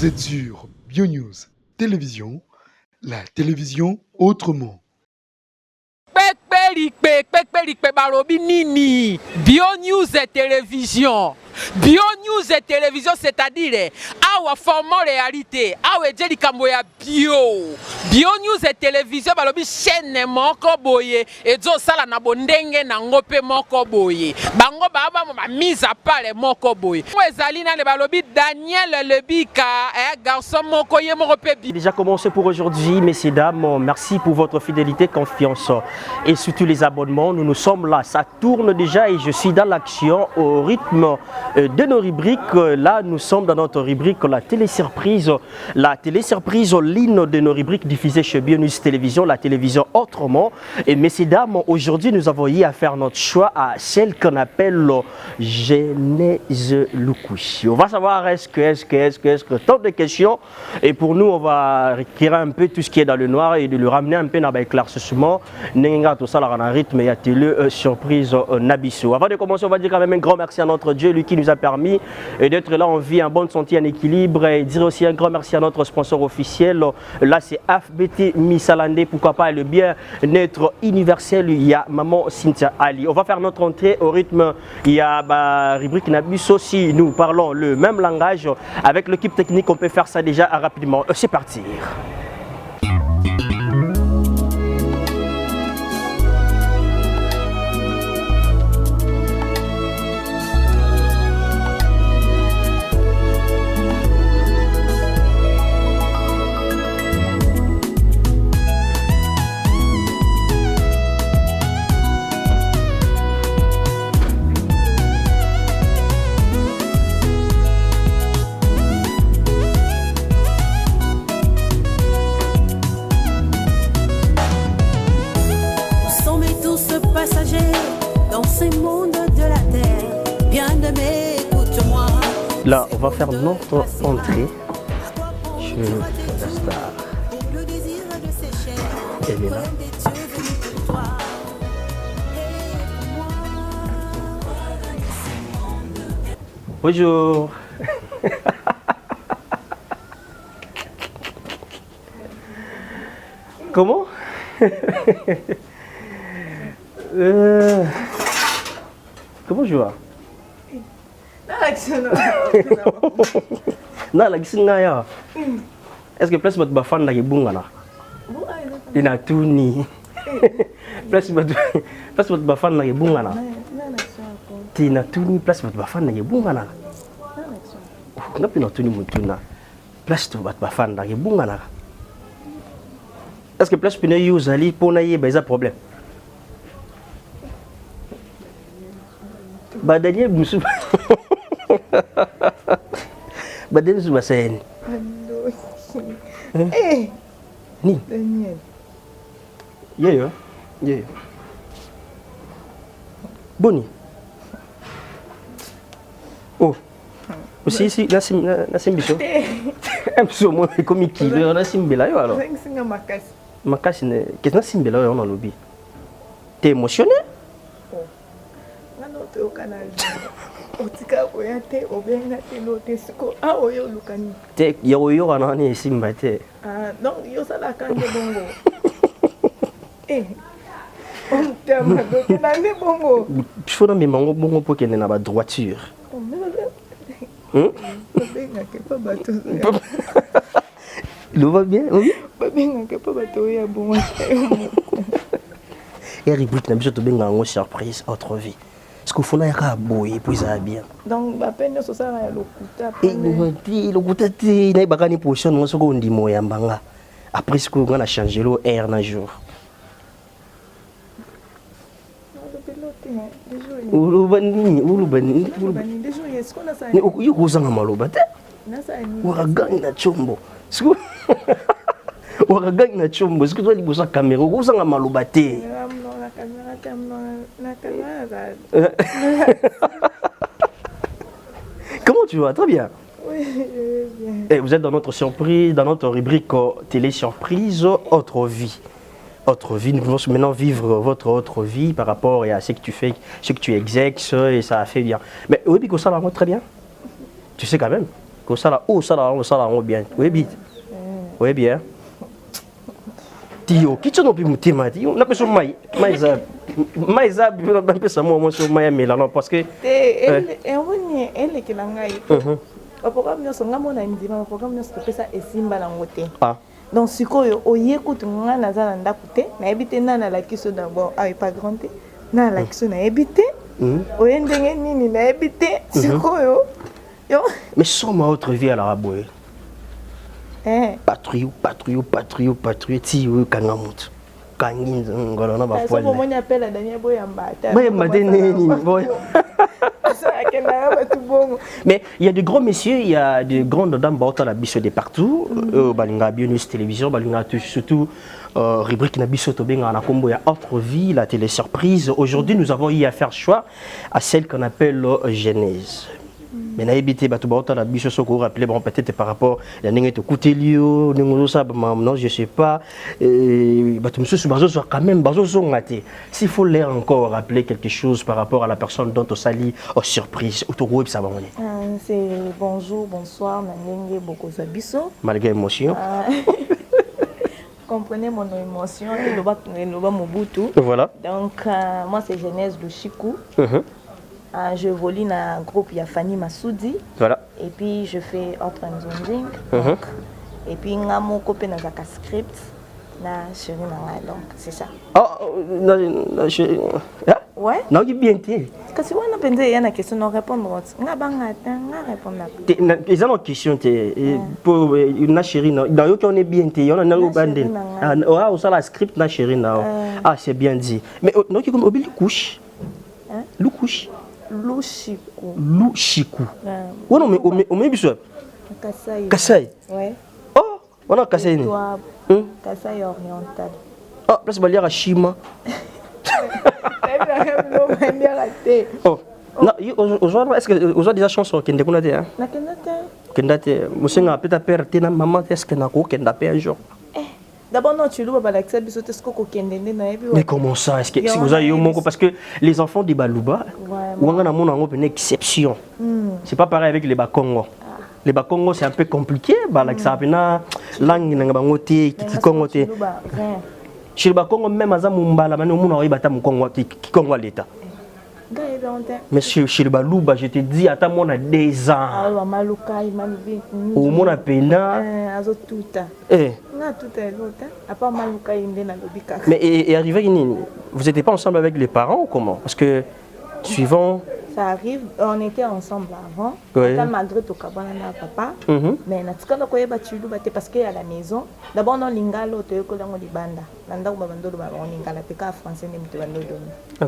Vous êtes sur BioNews Télévision, la télévision autrement. Pekpelikpe balobi nini BioNews télévision. BioNews télévision, c'est-à-dire awa format réalité awa ejeli kambo ya BioNews télévision balobi chaîne moko boye ezo sala na bondenge na ngope moko boye bango baba ba mise à part moko boye ezali na le balobi Daniel Lebika garçon moko ye moko pe. Déjà commencé pour aujourd'hui, messieurs dames, merci pour votre fidélité, confiance et surtout les abonnements. Nous sommes là, ça tourne déjà et je suis dans l'action au rythme de nos rubriques. Là, nous sommes dans notre rubrique la télé-surprise. La télé-surprise, l'une de nos rubriques diffusées chez BioNews Télévision, la télévision autrement. Et messieurs dames, aujourd'hui, nous avons eu à faire notre choix à celle qu'on appelle Genèse Lukushi. On va savoir est-ce que tant de questions. Et pour nous, on va récupérer un peu tout ce qui est dans le noir et de le ramener un peu dans l'éclaircissement. Nenga tout ça là en rythme et à télé surprise Nabiso. Avant de commencer, on va dire quand même un grand merci à notre Dieu, lui qui nous a permis d'être là en vie, en bonne santé, en équilibre. Et dire aussi un grand merci à notre sponsor officiel. Là, c'est FBT Misalande. Pourquoi pas le bien-être universel. Il y a Maman Cynthia Ali. On va faire notre entrée au rythme. Il y a rubrique Nabiso. Si nous parlons le même langage avec l'équipe technique, on peut faire ça déjà rapidement. C'est parti. Là, on va faire notre entrée chez la star. Elle est là. Bonjour. Comment? Comment je vois? Na lagi ya. Est-ce que place votre bafan lagi bunga na? Ina tuni. Place votre bafan lagi bunga na. Tina tuni place votre bafan lagi bunga na. Ngapi na tuni mutuna. Place votre bafan lagi bunga na. Est-ce que place pine use ali pona ye beza problème? Badannya busuk. Badan sudah sen. Ni. Daniel. Ya. Boni. Oh. Aussi nasim biso. Emso mo comme qui le nasim bela yo alors. Singa makas. Makas ne, qu'est-ce nasim bela yo on lobby. T'es émotionné? Oh. Ngano te au canal. Otika oyate obenga te lote siko oyo lukani te yo kana ni simba te donc yo sala kanje bongo on tama do nande bongo fona me mango bongo pour kene na ba droiture benga ke pa bato le va bien oui benga ke pa bato ya bongo et rubrique na biso to benga ngo surprise autre vie. Est-ce qu'il faut un boy pour ça bien? Donc, la peine de ça, le goûter, il n'y a pas de potion, on se dit moyen banga. Après ce qu'on a changé l'eau air un jour. Ulu bani. You go zanga malobate? Waragang na chombo. Waragang na chombo. Est-ce que tu as dit que ça caméra? Go zanga malobate. Comment tu vas? Très bien. Oui, bien. Et vous êtes dans notre surprise, dans notre rubrique télé-surprise, autre vie. Autre vie, nous pouvons maintenant vivre votre autre vie par rapport à ce que tu fais, ce que tu exerces et ça a fait bien. Mais oui, puis ça va très bien. Tu sais quand même. que ça là, oh ça là bien. Oui bien. Oui bien. Tio, qui tu n'as plus muté ma dit, on a besoin maïza, on peut ça moi sur maïa mais là non parce que elle est qui l'engaille. Au programme nous sommes gamons à indima, au programme nous sommes ça et simba langote. Ah. Donc si quoi au yécoute nga nazala ndakute, na habité na la kiso d'abord avec pas grande, na la kiso na habité. Au yendenge nini na habité, si quoi yo. Mais sans ma autre vie à la raboué. Patrio, tio kangamut. Kangin ngolona ba poil. Ça moment appelle la dernière boy en bas. Mais il y a de grands messieurs, il y a de grandes dames qui la biso de partout. Balinga Bio News Télévision, balinga surtout rubrique na biso to benga na kombo ya autre vie, la télé surprise. Aujourd'hui, nous avons eu à faire choix à celle qu'on appelle Genèse. Mais na habité bato ba la biso soko rappeler bon peut-être par rapport ya ninga to kutelio ningo ça non je sais pas bato monsieur bazo so quand même bazo so ngate s'il faut leur encore rappeler quelque chose par rapport à la personne dont on sali aux surprises autour ça va c'est bonjour bonsoir na ninga beaucoup za biso malgré émotion comprenez mon émotion et le bas Mobutu voilà donc moi c'est Genèse Luchiku. Je volis dans un groupe, il y a Fanny Massoudi. Voilà. Et puis je fais autre nzonjing. Et puis mon copain dans un script. Na chérie donc c'est ça. Ouais. Non, il bien été. Parce que si on a pensé il y a une question non répondre. Nga bangata, nga répondre. Ils ont une question pour na chérie non. Dans on est bien été, on a nango bandel. Ah, ça la script na chérie non. Ah, c'est bien dit. Mais non qui comme obili couche. Hein? Lu couche. Lushiku. Ouais non mais on met biso. Kasai. Ouais. Oh, on a Kasai ni. Kasai oriental. Ah, place Balia Shima. Oh. Non, aujourd'hui est-ce que aujourd'hui déjà chanson kende kuna te hein? Na kende te. Kende te. Musenga peut-être perdre na maman est-ce que na ko kende pe un jour. D'abord, non, tu loues l'accès, mais comment ça? Est-ce que si vous avez eu mon parce que les enfants des Balouba, on a une exception. C'est pas pareil avec les Bakongo. Les Bakongo, c'est un peu compliqué. Ça a langue qui chez les Bakongo, même à Zamumbala, on a eu l'État. Mais chez le Balouba, je te dis, attends, on a 2 ans. Au monde a peine. Mais et arrivé, vous n'étiez pas ensemble avec les parents ou comment? Parce que suivant. Ça arrive, on était ensemble avant. Malgré tout, papa. Mais parce qu'à la maison, d'abord, on a l'ingalo, tu es que l'on dit banda.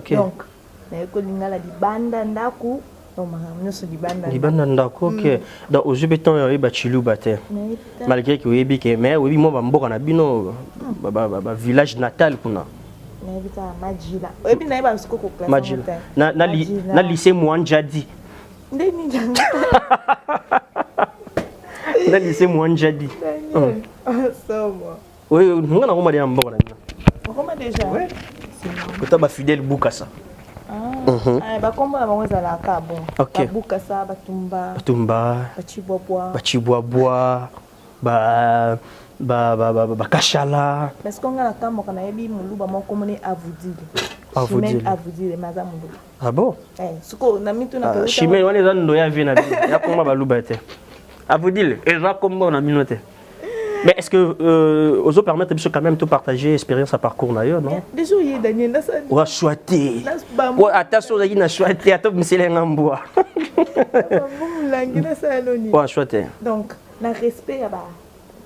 Donc, mais que l'ingala dit banda ndaku. Libanda ndako ok donc aux béton ya bachilu bate malgré que oui que mais oui moi bamboka na bino village natal kuna Majila na lycée Mwanjadi na lycée Mwanjadi oui on a comment dire mboka na bino comment déjà ouais kota ba fidèle Bukasa. Bukasa, Batumba, Bachibois, Bakashala. Parce qu'on a la camo qu'on a eu Moulouba, mon communé à vous dire. Ah bon? Ce qu'on a mis tout dans le Chimé, on est dans le Yavina. Il y a comment Baloubaté. À vous dire, et là, comment on a minoté. Mais est-ce que aux autres permettre de quand même tout partager expérience à parcours d'ailleurs, non? Déjà, il y a Daniel. On va choiter. Attention, il y a choiter. Attends, mais c'est l'engambois. On va choiter. Donc, le respect,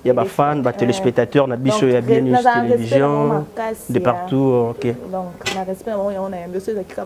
il y a des fans, des téléspectateurs, il y a bien une télévision, de partout. Ok. Donc, le respect, on a un dossier qui a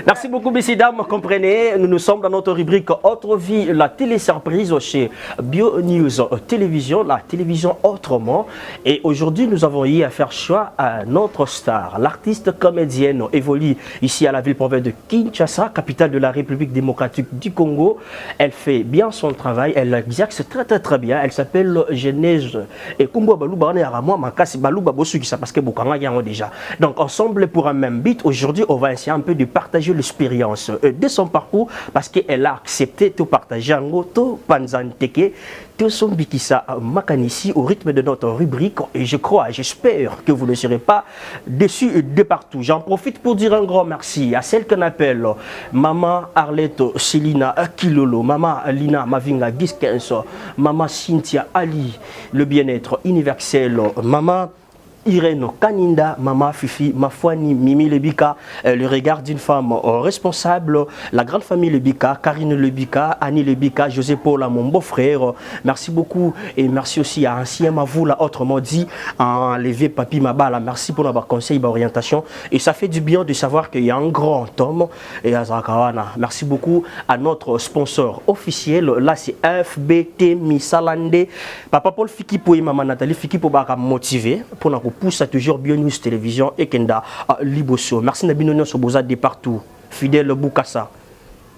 Merci beaucoup, messieurs, dames. Comprenez, nous sommes dans notre rubrique Autre vie, la télé-surprise chez Bio News Télévision, la télévision autrement. Et aujourd'hui, nous avons eu à faire choix à notre star. L'artiste comédienne évolue ici à la ville-province de Kinshasa, capitale de la République démocratique du Congo. Elle elle fait bien son travail, elle exerce très bien. Elle s'appelle Genèse et Kumbo Balou Barane Aramo Makasi Balou Babosu qui ça parce que Bokanga Yango déjà. Donc ensemble pour un même beat, aujourd'hui on va essayer un peu de partager l'expérience de son parcours parce qu'elle a accepté de partager en auto Panzanteke. Son bikisa Makanisi au rythme de notre rubrique et je crois, j'espère que vous ne serez pas déçus de partout. J'en profite pour dire un grand merci à celle qu'on appelle Maman Arlette Célina Kilolo, Maman Lina Mavinga Giskenso, Maman Cynthia Ali, le bien-être universel, Maman Irène Kaninda, Mama Fifi, Mafouani, Mimi Lebika, le regard d'une femme responsable, la grande famille Lebika, Karine Lebika, Annie Lebika, José Paul, mon beau-frère. Merci beaucoup et merci aussi à Ancien Mavoula, autrement dit, à Levé Papi Mabala. Merci pour notre conseil d'orientation. Et ça fait du bien de savoir qu'il y a un grand homme et à Zakawana. Merci beaucoup à notre sponsor officiel. Là, c'est FBT Misalande. Papa Paul Fikipo et Maman Nathalie Fikipo Baka motivé pour nous pousse à toujours Bio News Télévision et Kenda Liboso. Merci Nabino Soboza de partout. Fidèle Boukassa.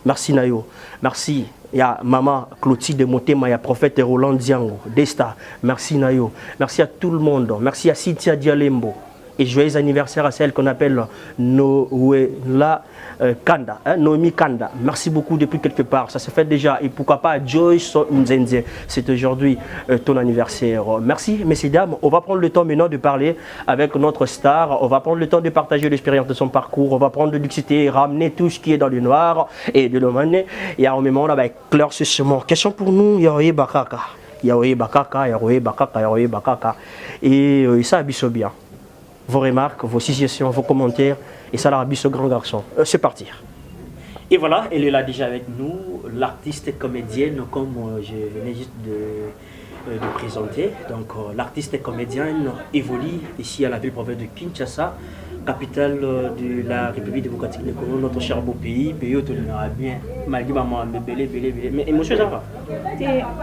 Merci Nayo. Merci. Il y a Maman Clotilde Motema, il y a Prophète Roland Diango, Desta. Merci Nayo. Merci à tout le monde. Merci à Cynthia Dialembo. Et joyeux anniversaire à celle qu'on appelle Noéla Kanda, Noémie Kanda. Merci beaucoup depuis quelque part. Ça se fait déjà. Et pourquoi pas Joyce Nzenze. C'est aujourd'hui ton anniversaire. Merci, messieurs, dames. On va prendre le temps maintenant de parler avec notre star. On va prendre le temps de partager l'expérience de son parcours. On va prendre de l'excité, ramener tout ce qui est dans le noir et de le mener. Et à un moment, là, avec claircissement. Question pour nous, Yaoye Bakaka. Yaoye Bakaka, Yaoye Bakaka, Yaoye Bakaka. Et ça habite bien. Vos remarques, vos suggestions, vos commentaires. Et ça l'a ce grand garçon. C'est parti. Et voilà, elle est là déjà avec nous, l'artiste comédienne, comme je venais juste de présenter. Donc l'artiste comédienne évolue ici à la ville-province de Kinshasa, capitale de la République démocratique du Congo, notre cher beau pays. Pays où tout le monde a bien, malgré maman, belé. Mais émotion, ça va?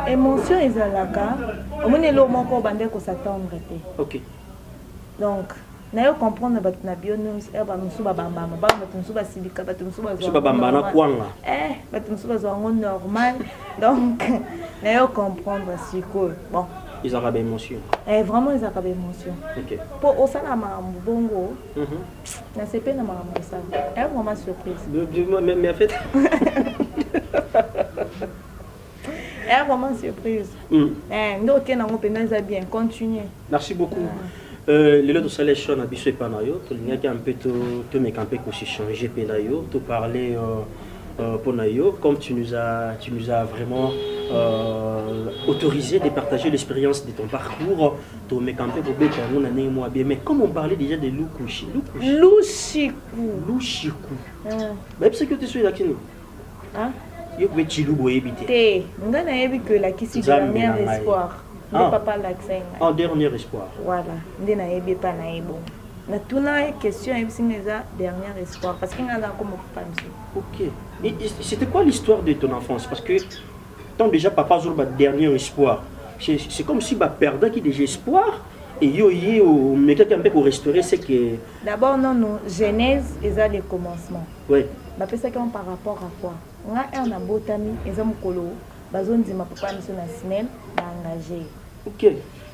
Émotion, ils ont la carte. On est là, mon corps, bandé, qu'on s'attendre. Ok. Donc, nayo comprendre bat na bio news ba musuba bamba ba musuba sibika bat musuba zo bamba na kwanga bat musuba zo normal donc nayo comprendre siko bon ils ont émotion vraiment ils ont émotion OK pour osala ma bongo na sepe na ma ça vraiment surprise mais en fait vraiment surprise donc na ngopena za bien continuer. Merci beaucoup. Les autres sélections à Bissou et Panayo, tu as un peu te mettre un peu aussi changer Panayo, te parler pour Nayo, comme tu nous as vraiment autorisé de partager l'expérience de ton parcours, tu mettre un peu pour bien nous année moi bien. Mais comme on parlait déjà de Louchikou. Même ce que tu suis là qui nous. Hein? Yo petit loup boyebité. Té, on a eu que la qui c'est dernier espoir. Papa l'accent. En dernier espoir. Voilà. On n'a eu pas naïbo. Na tuna question est si dernier espoir parce qu'il y a comme pas. OK. Et c'était quoi l'histoire de ton enfance parce que tant déjà papa jour ba dernier espoir. C'est comme si ba perdant qui déjà espoir et yo mais quelqu'un peut pour restaurer c'est que d'abord non genèse et ça le commencement. Oui. Ba pesa par rapport à quoi? On a un abotami et ça mukolo bazone di ma papa mission na semaine engagé. OK.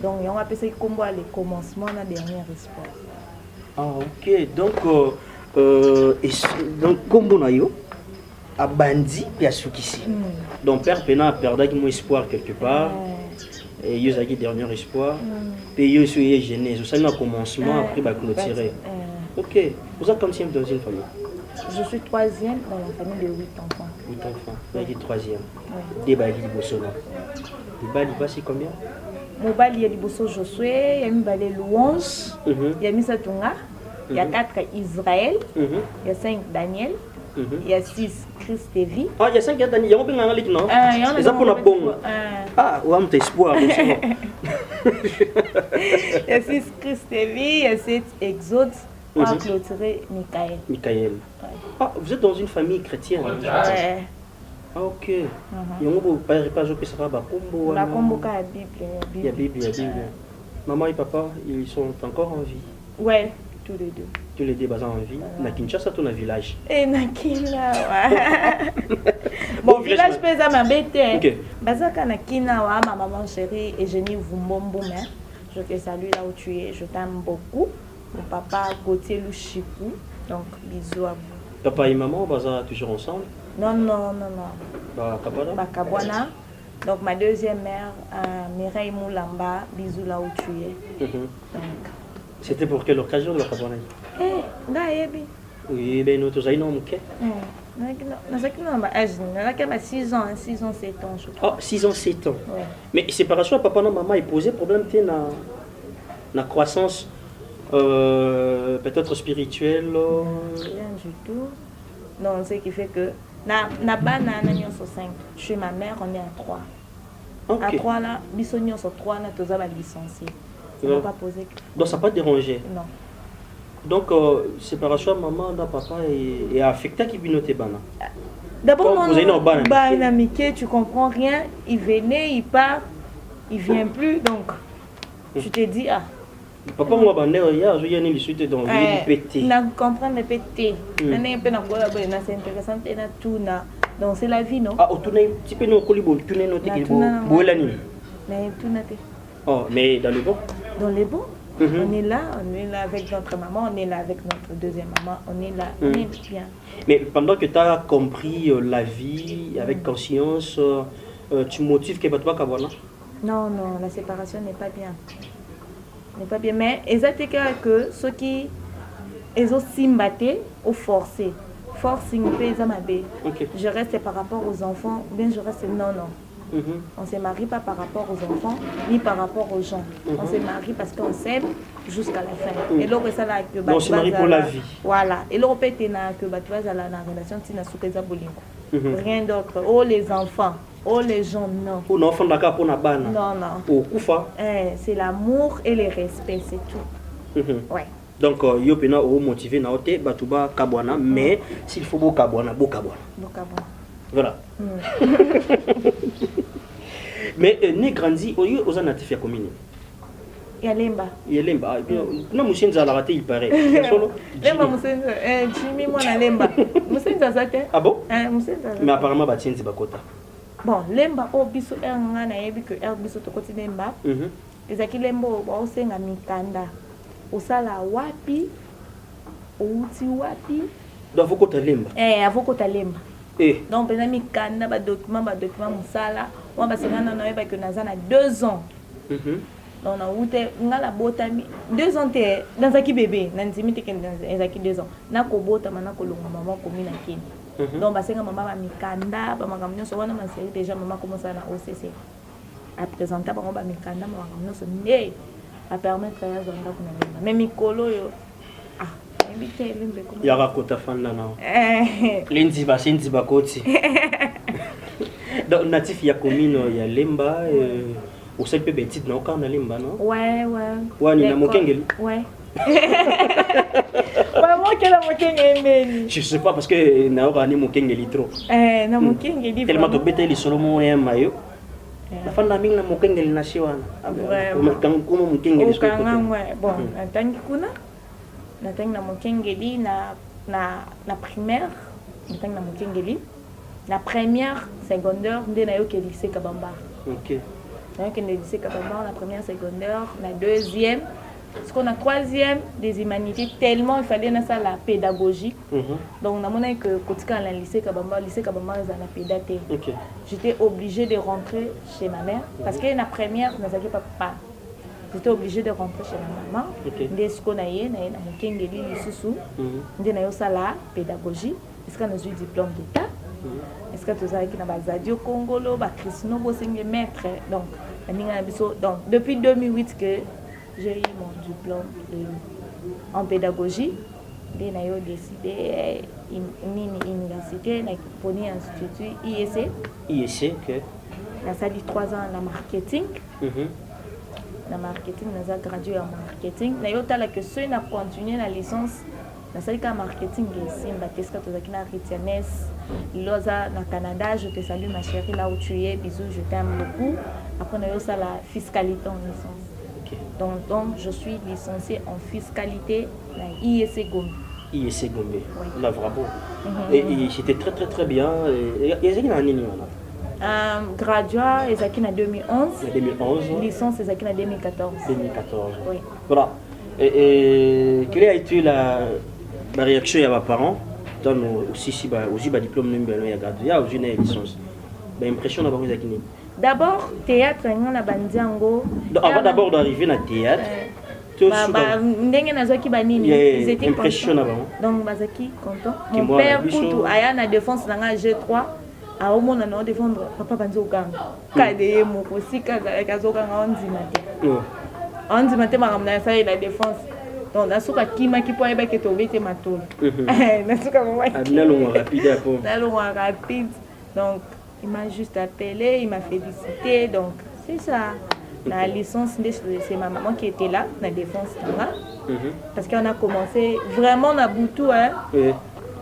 Donc on a appelé combo le commencement na dernier espoir. Ah OK. Donc combo na yo a bandi puis a soukisi. Donc père pena perdaki mon espoir quelque part. Et yo zaki dernier espoir. Puis yo soyez genèse, ça na commencement après ba clôturer. OK. Vous êtes combien dans une famille? Je suis troisième dans la famille de 8 enfants. 8 enfants. Vous êtes troisième. Débat Liboso. Débat Liboso, c'est combien? Mobali ya Liboso Josué, il y a Mibale Louange, il y a Misa Tunga, il y a 4 Israël, il y a 5 Daniel, il y a 6 Christ Evi. Ah, il y a 5 Daniel, il y a un peu de ligue, non? Il y a un peu de bon. Ah, on a espoir. Il y a 6 Christ Evi, il y a 7 Exode. On a clôturé Michael. Ah, vous êtes dans une famille chrétienne? Ouais. Ah, ok. Il y a un pas que ça va combo. La combo à la Bible. Il y a Bible. Maman et papa, ils sont encore en vie? Ouais, tous les deux. tous les deux basés en ville. Na Kinshasa, ton village. Et na Kina, bon, village pesa ma bête. Bazaka na Kina, ma maman chérie, et Eugénie Vumbombo, je te salue là où tu es, je t'aime beaucoup. Mon papa Gauthier Louchikou, donc bisous à vous. Papa et maman, baza toujours ensemble? Non. Bah, Kabwana. Donc ma deuxième mère, Mireille Moulamba, bisous là où tu es. C'était pour quelle occasion le Kabwana? Oui, ben nous tous allons ok. Nous avons 6 ans, 7 ans, je crois. Oh, 6 ans, 7 ans. Ouais. Mais séparation, papa et maman, ils posaient problème dans la croissance peut-être spirituelle. Rien du tout. Non, ce qui fait que chez ma mère, on est à 3. Okay. À 3 là, bisogno sur 3 là, tous les licenciés. Ça n'a pas posé. Donc ça n'a pas dérangé. Non. Donc séparation maman, papa est affecté qui vient noter bana. D'abord tu comprends rien, il venait, il part, il vient plus, donc tu te dis papa moi bandé hier, je viens ni suite dans le pété. Na comprendre le pété. Nana pe na gola boy na c'est intéressant et na tout na. Donc c'est la vie non. Ah, tourner petit peu no kolibo, tourner no te kilibo. Boelani. Mais tout na te. Oh, mais dans le bon. Dans les bons. On est là avec notre maman, on est là avec notre deuxième maman, on est là, on est bien. Mais pendant que tu as compris la vie avec conscience, tu motives que batwa kabwana? Non, la séparation n'est pas bien. N'est pas bien, mais exactement que ceux qui ont simbaté ou forcé, forcing je reste par rapport aux enfants, bien je reste non. On ne se marie pas par rapport aux enfants, ni par rapport aux gens. On se marie parce qu'on s'aime jusqu'à la fin. Et là, ça là que on se marie pour la vie. Voilà. Et là, on peut être que la relation tina soukeza bolingo. Rien d'autre. Oh les enfants, oh les gens non. Pour l'enfant d'accord pour na bana. Non. Au kufa. C'est l'amour et le respect, c'est tout. Ouais. Donc yo pena o motivé na ote batuba kabwana, mais s'il faut bo kabwana. Voilà. Mais ni grandi aux natifs ya commune. Yalemba. Na musenza la raté il paraît. Lemba musenza Jimmy moi na lemba. Musenza zate. Ah bon? Musenza. Mais apparemment batienzi bakota. Bon, lemba o biso nga na yebi que biso to koti lemba. Ezaki lembo ba osenga mikanda. Osala wapi? Outi wapi? Donc avoko lemba. Avoko lemba. Donc, pendant mes cannes, document musala, on va se rendre avec que Nazana 2 ans. Donc, on a eu la botami 2 ans dans un bébé, dans une limite dans 2 ans. Na ko bota mana ko longa maman ko mina kini. Donc, ba senga maman mi kanda, ba magamnyo so wana man série déjà maman commence à na OCC. À présenter ba mi kanda magamnyo so né à permettre ya zonda ko na. Mais mikolo yo il y a kota fanda na linzi ba koti donc natif ya commune ya Lemba au seul peu petit na ka na Lemba non ouais ni na mokengeli ouais moi que la mokengeli je sais pas parce que na ka ni mokengeli trop na mokengeli tellement to beta li solo mo ya mayo la fanda mingi na mokengeli na shiwana comme mokengeli so bon atangi kuna na mokengeli na primaire na mokengeli na première secondaire nde na yo ke lycée Kabamba. OK. Na yo ke lycée Kabamba la première secondaire, la deuxième, parce qu'on a troisième des humanités tellement il fallait na ça la pédagogie. Donc on a monné que kotika na lycée Kabamba za na pédaté. OK. J'étais obligée de rentrer chez ma mère parce que na première na zaki papa. J'étais obligée de rentrer chez ma maman. Dès ce qu'on a eu, na mokengeli lisusu. Ndé na yo sala pédagogie. Est-ce qu'on a eu diplôme d'état? Est-ce que tu sais qu'il y a des Zadio Congolo, des Christino, des maîtres? Donc, depuis 2008 que j'ai eu mon diplôme en pédagogie, j'ai décidé une université, pour un institut IEC. IEC, ok. J'ai dit 3 ans en marketing. Na marketing, j'ai gradué en marketing. J'ai si na continué la licence. J'ai fait marketing qu'est-ce que tu as na Ritianes, Loza na Canada. Je te salue ma chérie là où tu es. Bisous, je t'aime beaucoup. Après, on a eu ça la fiscalité en licence. Ok. Donc, je suis licenciée en fiscalité à IEC Gombe. IEC Gombe, oui. Là, bravo. Et c'était très très très bien. Il y a une année graduat, Ezaki en 2011. 2011. Licence, Ezaki en 2014. 2014. Oui. Voilà. Et quelle a été la réaction de vos parents dans aussi diplôme numéro 1 gradué, aussi une licence. L'impression d'avoir eu Ezaki. D'abord, théâtre, on a bandiango. Avant d'abord d'arriver dans le théâtre. Ils étaient contents. Donc, Bazaki content. Mon père, Poutou, Aya na défense dans la G3. A au monde na défendre papa banzo ganga. Kade moko sika kazo ganga on dit matin maramna ça la défense. Donc na suka kima ki poa ba ke to bete matolo. Na suka mo wa. Rapide. Donc il m'a juste appelé, il m'a félicité. Donc c'est ça. La licence, c'est ma maman qui était là, la défense. Parce qu'on a commencé vraiment à Boutou. Hein? Oui.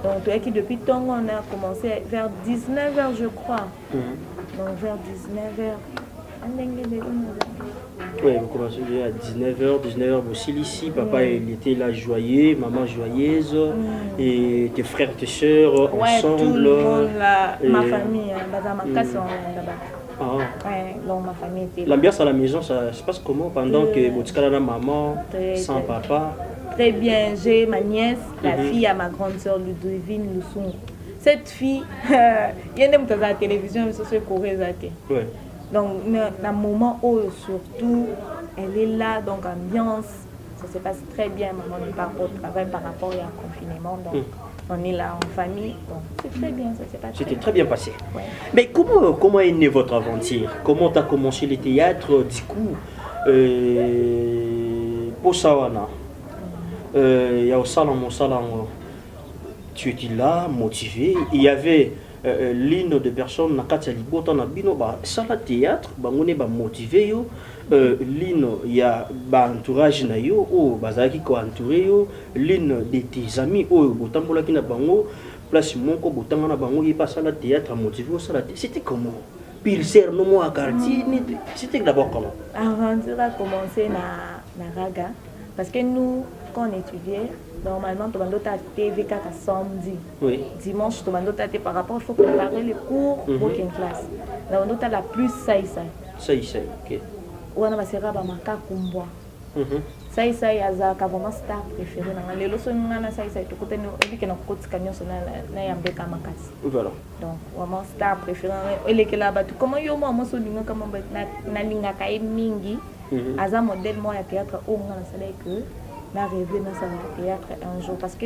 Donc depuis tant on a commencé vers 19h, je crois. Donc vers 19h. Oui, vous commencez à 19h aussi ici. Papa il était là joyeux, maman joyeuse, et tes frères, tes soeurs ensemble. Tout le monde là, ma famille, ma casse là-bas. Ouais, donc ma famille était là. L'ambiance à la maison, ça se passe comment pendant que votre maman, sans papa? Très bien, j'ai ma nièce, la fille à ma grande soeur Ludovine Lusung. Cette fille, il y a des gens à la télévision, mais c'est Corée. Donc, dans le moment où surtout, elle est là, donc ambiance, ça se passe très bien. Maman n'est pas au travail par rapport au confinement, donc on est là en famille, donc c'est très bien, ça s'est passé. C'était très bien passé. Ouais. Mais comment est née votre aventure? Comment tu as commencé le théâtre? Du coup, pour Sawana, il y a au salon, tu étais là, motivé. Il y avait l'une de personnes qui ça le théâtre, on est motivé. L'une, il y a l'entourage qui entouré, l'une de tes amis, qui na bango, place monko botanga na bango, il passe le théâtre motivé. C'était comment? Puis il sert non moi à quartier. C'était d'abord comment? L'aventure a commencé na Raga, parce que nous, quand on étudiait, normalement, tu as TVK samedi. Oui. Dimanche, tu as par rapport, il faut préparer les cours pour une classe. Tu as la plus saïsaï. Saïsaï, ok. On a passé à Bamaka Kumboa. Saïsaï, il y a vraiment star préféré. Les leçons, on a saïsaï, tu as dit que nous avons un camion sur la Makasi. Voilà. Donc, vraiment star préféré. Il est là, comment il y a un peu de mingi. Aza modèle moi à théâtre où on a que n'a rêvé dans sa théâtre un jour parce que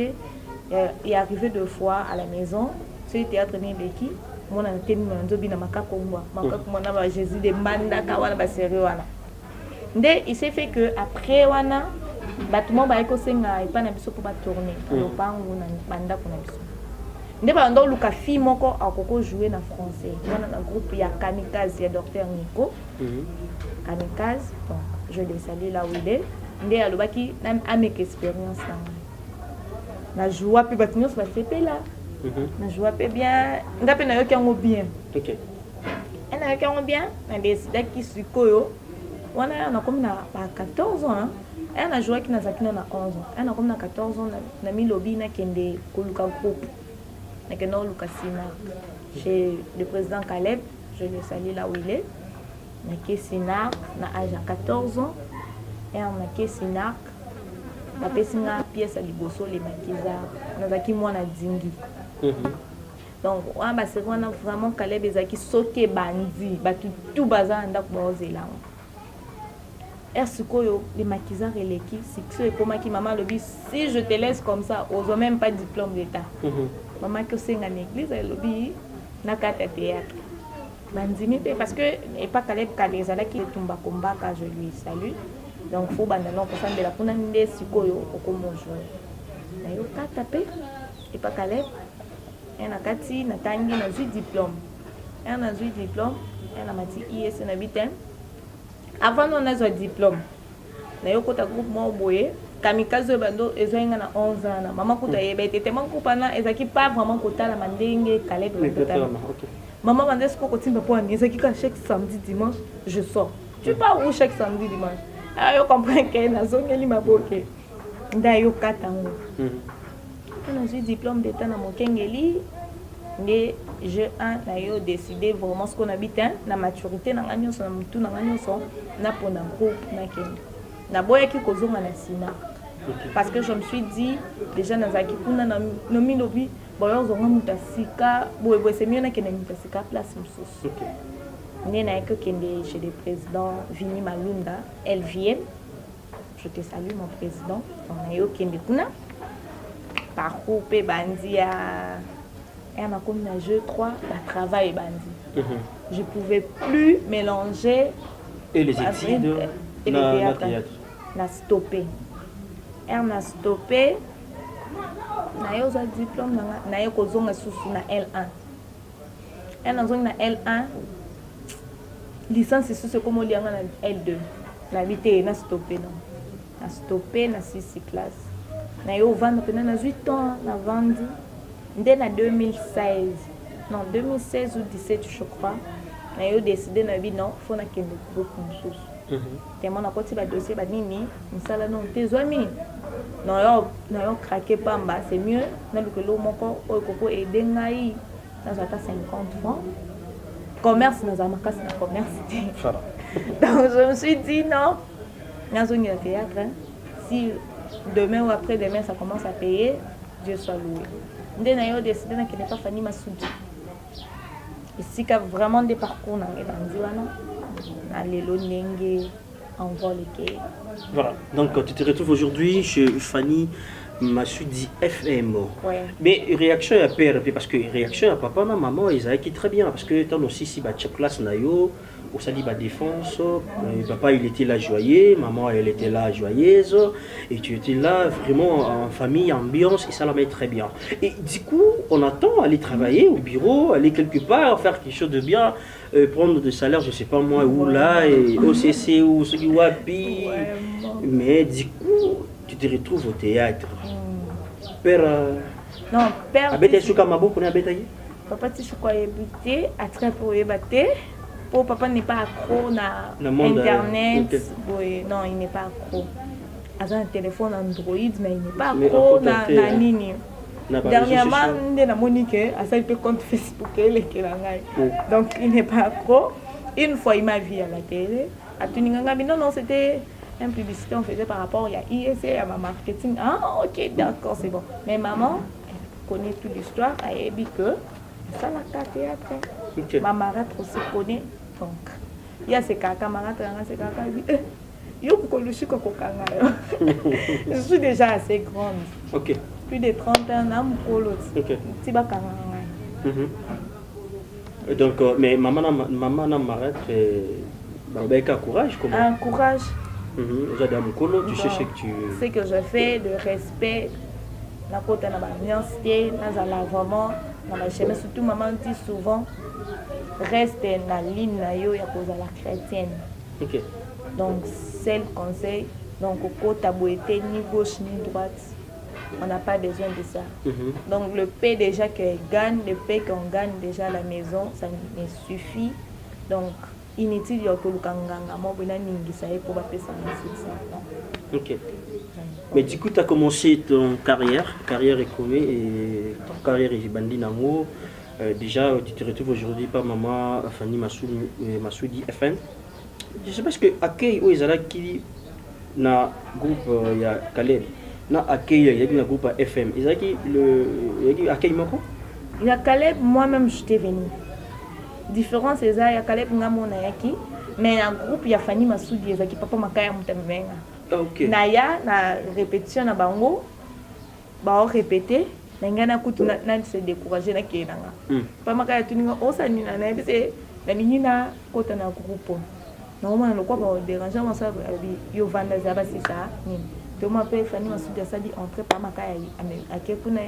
il est arrivé 2 fois à la maison ce théâtre n'est béki mon antenne mon zobi na makako moi na ba Jésus de manda ka wana ba sérieux wana ndé il s'est fait que après wana batuma ba eko senga ipa na biso pour ba tourner le pango na manda ko na biso ndé ba ndo luka fi moko akoko jouer na français wana na groupe ya Kamikaze ya docteur Nico Kamikaze, bon, je l'ai salué là où il est. Mais à l'obaki, avec expérience là. Je joue à peu près sur la CP là. Je joue à peu bien. On a bien. Ok. On a bien. On a décidé qu'il se coyo. On a comme 14 ans. On a joué qui n'a zakina na 11 ans. On a comme 14 ans. On a mis lobby na kende koluka groupe. Na kendo Lucasina. Chez le président Caleb, je le salue là où il est. Na Kessinar, na âge à 14 ans, et on a Kessinar, la pessinga pièce à liboso les maquisa, on a qui moi na dingi. Donc on a vraiment Caleb ezaki soke bandi, batu tout bazar nda ko bazela. Ersukoyo les maquisa releki, c'est que comment qui maman le dit si je te laisse comme ça, aux même pas diplôme d'état. Maman que c'est en église elle le dit na carte théâtre. Parce que et pas Caleb Kalezala qui est tomba combat quand je lui salue. Donc faut bandanon pour ça de la puna ndé sikoyo okomo jouer. Na yo ka tapé et pas Caleb. Un akati na tangi na ju diplôme. Un a ju diplôme, un a mati IS na bitem. Avant on a zo diplôme. Na yo kota groupe mo boye. Kamikaze bando ezoinga na 11 ans na maman kuta yeba tellement kupana ezaki pas vraiment kota la mandenge Caleb le maman mandesse qu'on continue pour un chaque samedi dimanche je sors. Tu pars où chaque samedi dimanche? Ayo comprends que nazongeli maboke. Ndayo katango. Quand j'ai diplôme d'état na mokengeli, mais je a décidé vraiment ce qu'on habite na maturité na nganyos na mutu na nganyos na pona groupe na kende. Na boya ki kozonga na sina. Parce que je me suis dit déjà na zaki kuna na nomi lobi boyo zonga mutasika boye c'est mieux na kende mutasika place mususu. Né na que kende chez le président Vini Malunda, elle vient. Je te salue mon président. On a eu kende kuna. Parcours pe bandi a un comme na jeu 3 la travail bandi. Je pouvais plus mélanger et les études et le théâtre. Na stoppé. On a stoppé. Na yo za diplôme na yo kozonga susu na L1. On a zonga na L1. Licence c'est comme lianga na L2. La vité na stoppé non. Na stoppé na 6 classes. Na yo vendre pendant 8 ans na vendre. Dès na 2016. Non, 2016 ou 17 je crois. Na yo décidé na vie non, faut na kende groupe mususu. Tellement na koti ba dossier ba nini, misala non tezwami. Non yo craquer pamba, c'est mieux na lukelo moko o koko aider ngai na zata 50 francs. Commerce na zamaka na commerce. Donc je me suis dit non. Na zone de théâtre, si demain ou après-demain ça commence à payer, Dieu soit loué. Ndé na yo décidé na kende pas Fanny Massoudi. Ici qu'il y a vraiment des parcours dans les voilà, donc tu te retrouves aujourd'hui chez Fanny Massoudi FM. Ouais. Mais réaction à père, parce que réaction à papa, maman, ils ont été très bien, parce que tant aussi si bah classe nayo, au sali bah défense, papa il était là joyeux, maman elle était là joyeuse, et tu étais là vraiment en famille, ambiance, et ça la met très bien. Et du coup, on attend aller travailler au bureau, aller quelque part, faire quelque chose de bien, prendre des salaires, je sais pas moi où là, et OCC ou ce qui wapi. Mais du coup, tu te retrouves au théâtre. Père. Non, père. Abete Souka Mabo, qu'on a abetaillé. Papa, tu sais quoi, habité, à très pour y battre. Pour papa n'est pas accro na internet. Oui, non, il n'est pas accro. Il a un téléphone Android, mais il n'est pas accro na nini. Dernièrement, il a Monique, à ça il peut compte Facebook donc il n'est pas accro. Une fois il m'a vu à la télé. À Tuninganga, non, c'était une publicité on faisait par rapport à ISC, à ma marketing. Ah, ok, d'accord, c'est bon. Mais maman, elle connaît toute l'histoire, elle a dit que ça la théâtre. Ma marade aussi connaît. Donc, il y a ses camarades, ses camarades. Je suis déjà assez grande. Ok. Plus de 30 ans, ok. Donc, mais maman n'a m'arrête. Avec un courage, comment? Un courage. Tu cherches que tu. Ce que je fais de respect, la côte na bienité, na vraiment, na ma chemin. Surtout maman dit souvent, reste na ligne na yo ya cause la chrétienne. Ok. Donc c'est le conseil. Donc au côté taboueté ni gauche ni droite, on n'a pas besoin de ça. Donc le paix déjà qu'elle gagne, le paix qu'on gagne déjà à la maison, ça me suffit. Donc inutile de kanganga mo bina ningi ça pour pas ça. Ok. Mais du coup tu as commencé ton carrière économie et ton carrière est bandi nango. Déjà tu te retrouves aujourd'hui par maman Fanny Massoudi FM. Je sais pas ce que accueil où ils allaient qui na groupe il y a Caleb na accueil il y a un groupe FM ils allaient le accueil moko il y a Caleb moi-même j'étais venu différence c'est ça il y a Caleb ngamo na yaki mais un groupe il y a Fanny Massoudi ezaki papa makaya mutembenga. OK na répétition na bango ba répéter ngana kutu na se décourager na kenanga papa makaya tuninga osani na na bise na nina kota na groupe. Normalement, le quoi va déranger, moi ça yo vanda zaba c'est ça. To m'appelle Fanny Massoudi ça dit entrer par ma kaya à kekuna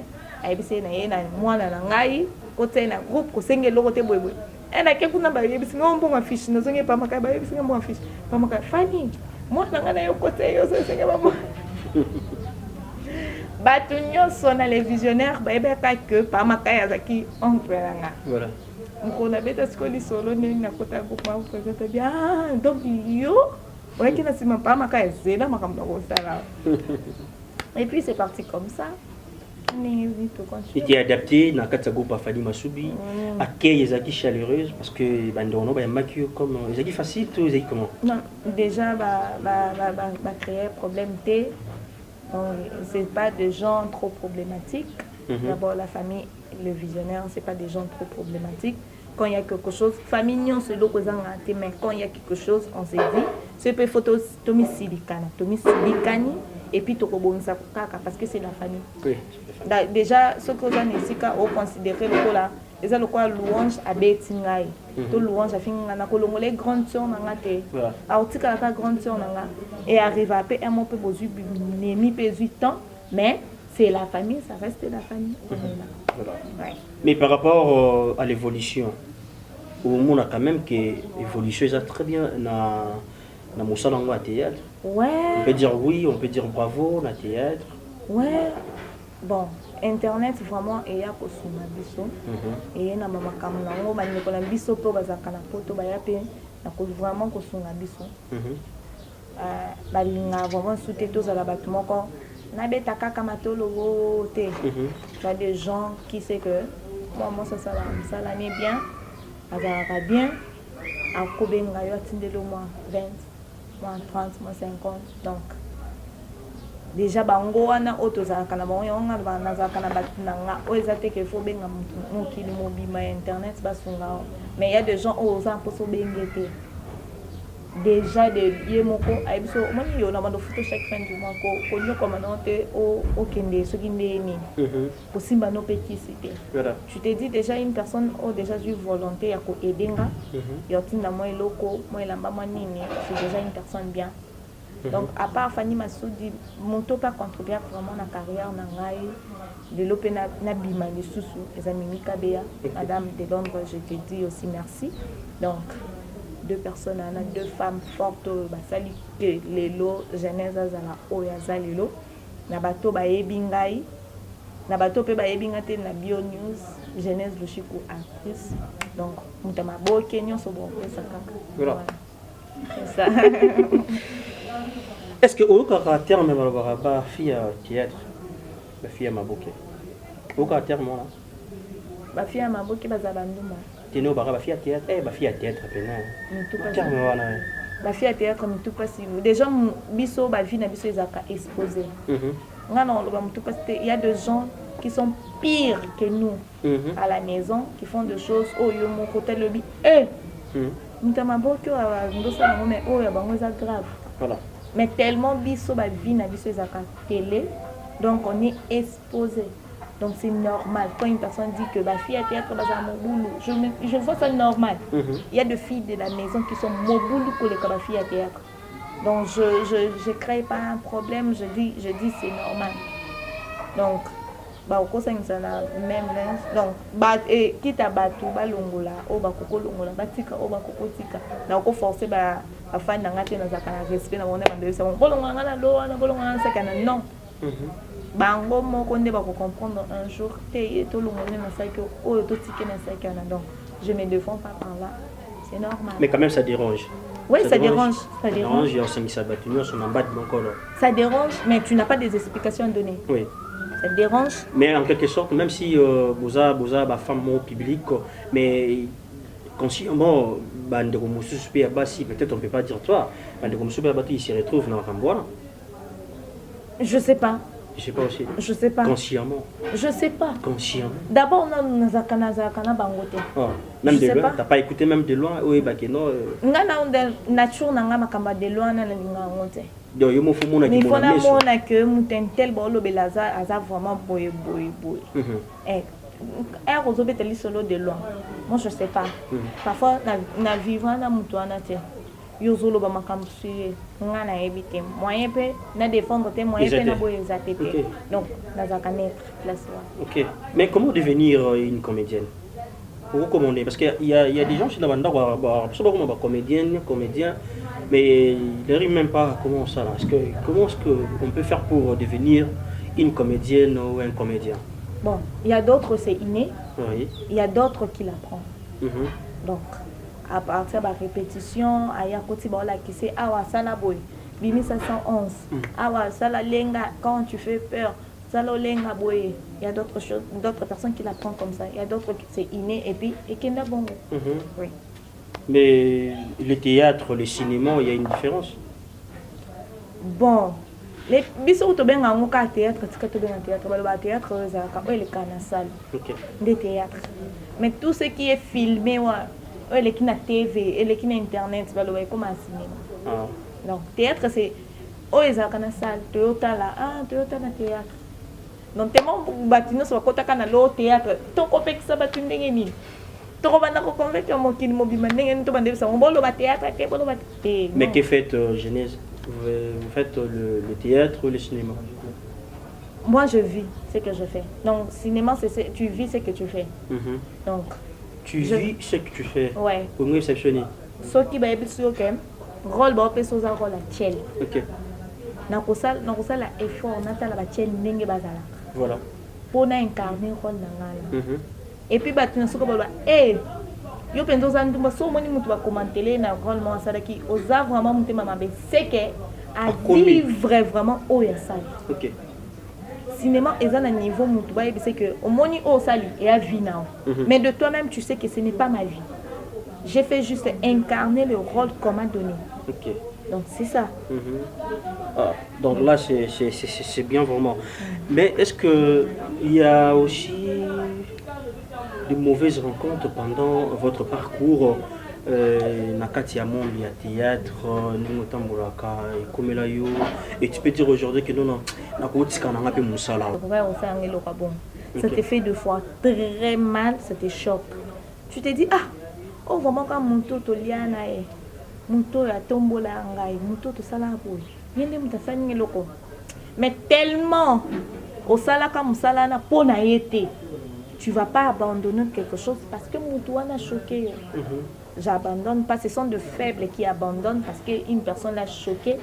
ayebise na ye na mwana na ngai côté na groupe ko senge lokote boyeboy. Et na kekuna ba yebise ngombo ma fiche na zonge pa makaya ba yebise ngombo ma fiche. Pa makaya Fanny mwana ngana yo côté yo senge ba mo. Batu nyonso na les visionnaires ba yebeka que pa makaya zaki oncle nga. Voilà. On a bêta scoli solo ni na kota groupe ma présente bien donc yo Ouais, qui n'a pas ma caisse, c'est là, ma et puis c'est parti comme ça. Et tu es adapté dans le groupe Fani Masubi. Accueil les acquis chaleureuse parce que bandono ba makio comme les acquis facile tout les comment. Non, déjà créer problème T. Donc c'est pas des gens trop problématiques. D'abord la famille, le visionnaire, c'est pas des gens trop problématiques. Quand il y a quelque chose, famille non c'est l'eau mais quand il y a quelque chose, on s'est dit, c'est peut photo Tomi Silikani, et puis Tokobonsa Kaka parce que c'est la famille. Oui. Déjà ce que vous avez considéré le là, c'est le quoi louange à Betingaï. Tout louange à finir na kolongo les grandes sœurs na te. Autika la grande sœur na et arrive à payer un peu bozu nemi pesu temps, mais c'est la famille, ça reste la famille. Ouais. Mais par rapport à l'évolution, on a quand même que l'évolution est très bien dans mon salon de théâtre. Ouais. On peut dire oui, on peut dire bravo dans le théâtre. Ouais. Bon, internet vraiment et ya ko suma biso. Et na mama kamuna ngo ba ndeko na biso po bazaka na poto ba ya pe na ko vraiment ko suma biso. Ba linga vraiment souté tous à la batu moko. Na beta kaka matolo te. Tu as des gens qui sait que moi ça l'année bien. Azara bien. A kobenga yo atindelo moi 20, moi 30, moi 50. Donc déjà bango wana otoza kana bango yonga na za kana batunanga o ezate ke fo benga mukili mobima internet basunga mais il y a des gens osant pour so bengete déjà de yemoko aibiso moni yo na bando photo chaque fin du mois ko nyo commandanté au kende ce qui n'est ni pour simba no petit c'était tu te dis déjà une personne a déjà eu volonté à ko edenga yo tinda moi loko moi lamba manini c'est déjà une personne bien. Donc, à part Fani Masoudi, mon top a contribué vraiment à la carrière de l'Open Nabima, de Soussou, les amis Mikabea, Madame de Londres, je te dis aussi merci. Donc, deux personnes, deux femmes fortes, Basali, Lelo, Genèse, Zala, Oyaza, Lelo, Nabato, Baebingai, Nabato, Baebingate, na Bio News, Genèse, le Chico, actrice. Donc, Moutamabo, Kenyon, Sobo, Sakaka. C'est ça. Est-ce que au caractère même la fille à théâtre, la fille à Maboké, au caractère moi là, la fille à Maboké bazabanduma. Tu n'es pas la fille à théâtre, la fille à théâtre maintenant. La fille à théâtre mais tout pas si déjà biso ba vie na biso ezaka exposé. Il y a des gens qui sont pires que nous à la maison, qui font des choses oh yo mon côté le bi Mutamaboké a ndosa na mais oh ya bango za grave. Voilà. Mais tellement biso ba vie na biso ezaka télé, donc on est exposé. Donc c'est normal quand une personne dit que ma fille à théâtre baza moboulou, je vois ça normal. Il y a des filles de la maison qui sont moboulou pour les filles à théâtre. Donc je crée pas un problème, je dis c'est normal. Donc ba okosa insana même donc ba et kita batu ba longola o ba koko longola batika o ba koko tika na ko forcer ba afana ngate na zakana respect na bona bande ça bon longola ngana lo na bolongola sekana non bango moko nde ba ko comprendre un jour te to longola na ça que o to tika na sekana donc je me défends pas par là c'est normal mais quand même ça dérange. Oui, ça dérange. Ça dérange. Ça dérange, mais tu n'as pas des explications à donner. Oui. Ça dérange. Mais en quelque sorte, même si vous avez ma femme au public, mais consciemment, peut-être on ne peut pas dire toi, il se retrouve dans Rambois. Je ne sais pas. Je ne sais pas aussi. Je ne sais pas. Consciemment. Je ne sais pas. Consciemment. D'abord, on a Nazakana Bangote. Oh, même de loin. Tu n'as pas écouté même de loin. Oui, bah, non. Nature n'a pas de loin. Donc, il faut que mon tel bolo belaza a vraiment boy. Et solo de loin. Moi, je ne sais pas. Parfois, na vivant na mutuana te. Yozolo ba makamsuye ngana ebite moyen pe na défendre tes moyens pe na boyeza tete donc dans un connaître place là. OK, mais comment devenir une comédienne? Pour commander parce qu'il y a des gens qui dans banda ba comédien mais ils n'arrivent même pas comment ça là. Comment est-ce que on peut faire pour devenir une comédienne ou un comédien? Bon, il y a d'autres c'est inné. Oui. Il y a d'autres qui l'apprennent. Donc à partir de la répétition, aya koti baola qui c'est awa sala boy. Bimi 511. Awa sala lenga quand tu fais peur. Sala lenga boy. Il y a d'autres choses, d'autres personnes qui l'apprennent comme ça. Il y a d'autres qui c'est inné et puis et qui n'a bon. Oui. Mais le théâtre, le cinéma, il y a une différence. Bon. Les bisous to benga ngoka théâtre, tika to benga théâtre, ba théâtre zaka o le kana salle. OK. Des théâtres. Mais tout ce qui est filmé o le qui na TV, et le qui na internet, ba lo comme un cinéma. Ah. Donc théâtre c'est o ezaka na salle, Toyota là, Toyota na théâtre. Donc tellement batino so kota kana lo théâtre, to ko pekisa batundenge ni. To ko bana ko convaincre mo kini mo bimandenge ni to bande sa mo bolo ba théâtre ke bolo ba. Mais que fait Genèse? Vous faites le théâtre ou le cinéma? Moi, je vis ce que je fais. Donc, cinéma, c'est tu vis ce que tu fais. Donc, tu vis ce que tu fais. Ouais. Pour me réceptionner. Ce qui va être sur le rôle, va faire un rôle à Tchel. OK. Dans le salle, effort, on a la Tchel n'engue bazala. Voilà. Pour incarner le rôle d'angala. Et puis, bah, tu n'as pas eh. Yo pendo zandu so moni mutu ba commenter na rôle mo asala ki oza vraiment mutu mama be c'est que à vivre vraiment au ya sali. OK. Cinéma est à un niveau mutu ba c'est que au moni au sali et à vie now. Mais de toi-même tu sais que ce n'est pas ma vie. J'ai fait juste incarner le rôle qu'on m'a donné. OK. Donc c'est ça. Ah, donc là c'est bien vraiment. Mais est-ce que il y a aussi de mauvaises rencontres pendant votre parcours nakati ya monde ya théâtre nous tambolaka ekomela yo et tu peux dire aujourd'hui que non nakotika na ngape musala ça te fait deux fois très mal, ça te choque. Tu te dis oh vraiment quand mon toto liana e mon toto ya tombola ngai mon toto sala boy yende mutasani loko mais tellement au sala ka musala na pona yete. Tu ne vas pas abandonner quelque chose parce que mon doigt a choqué. J'abandonne pas. Ce sont de faibles qui abandonnent parce qu'une personne l'a choqué.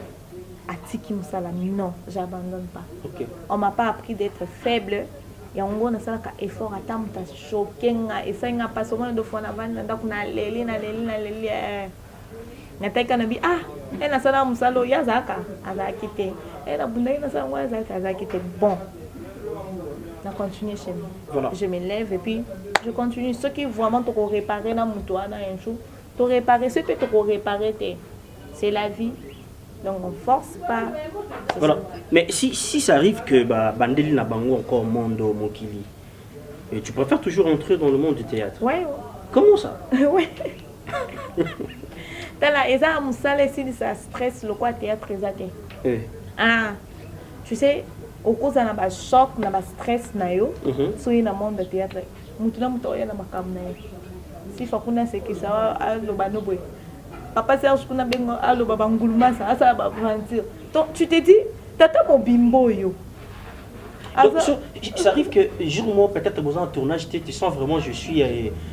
Atiki Moussalami. Non, j'abandonne pas. Okay. On ne m'a pas appris d'être faible. Et on a un effort à temps de choquer. Et ça, il n'y a pas seulement de fois avant. On a leli. Bon. Je continue chez moi. Voilà. Je me lève et puis je continue. Ceux qui vraiment te réparer dans mon toit, un jour, te réparer, ce que tu peux réparer, c'est la vie. Donc on ne force pas. Voilà. Ça. Mais si ça arrive que Bandeli n'a pas encore monde au Mokili, et tu préfères toujours entrer dans le monde du théâtre? Oui. Comment ça? Oui. Et ça, si ça stresse, le quoi théâtre, tu sais. Au cause de un choc, un stress, so il y a un monde de théâtre. Si faut qu'on ait que ça va le banoboy. Papa Serge qu'on a bien à le babangulma ça va mentir. Donc tu te dis, tata mon bimbo yo. Ça arrive que jour peut-être dans un tournage, tu sens vraiment je suis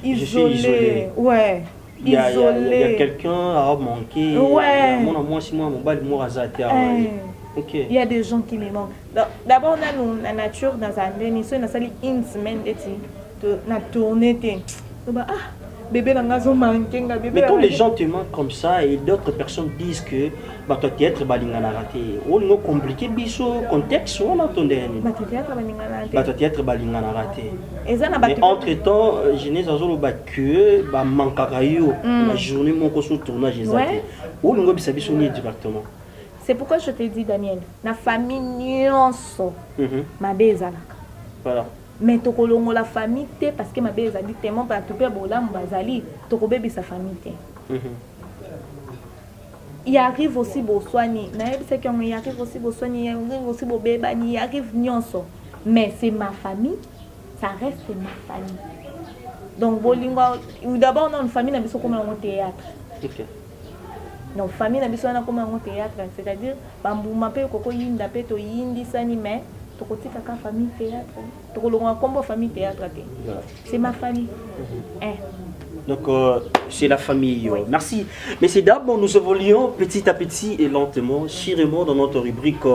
isolé. Ouais. Il y a quelqu'un à manquer. Ouais. Moi si moi mon bal moi azati. Okay. Il y a des gens qui me manquent. D'abord, on a la nature dans un émission, on a sali une semaine de la tournée. Bébé dans la zone manquée. Mais quand les gens te manquent comme ça et d'autres personnes disent que ton théâtre balingana raté, on a compliqué biso contexte on a entendu. Ton théâtre balingana raté. Mais entre temps, Genèse azolo ba que ba manquera yo la journée mon ko sur tournage exact. On a biso directement. C'est pourquoi je te dis, Daniel, la famille nyonso, ma bezalaka. Voilà. Mais tokolongo la famille te parce que ma bezali tellement pas tout pe bolam bazali, tokobebe sa famille te. Il arrive aussi beau soigner. C'est qu'il y arrive aussi beau soigner, il arrive aussi beau bébé, il arrive nyonso. Mais c'est ma famille, ça reste ma famille. Donc d'abord on a une famille na biso comme un théâtre. OK. Donc famille na biso na comme un théâtre, c'est-à-dire bambuma pe koko yinda pe to yindi sani mais to kotika ka famille théâtre. To kolonga kombo famille théâtre te. C'est ma famille. Donc c'est la famille. Oui. Merci. Messieurs dames, nous évoluons petit à petit et lentement, chirement dans notre rubrique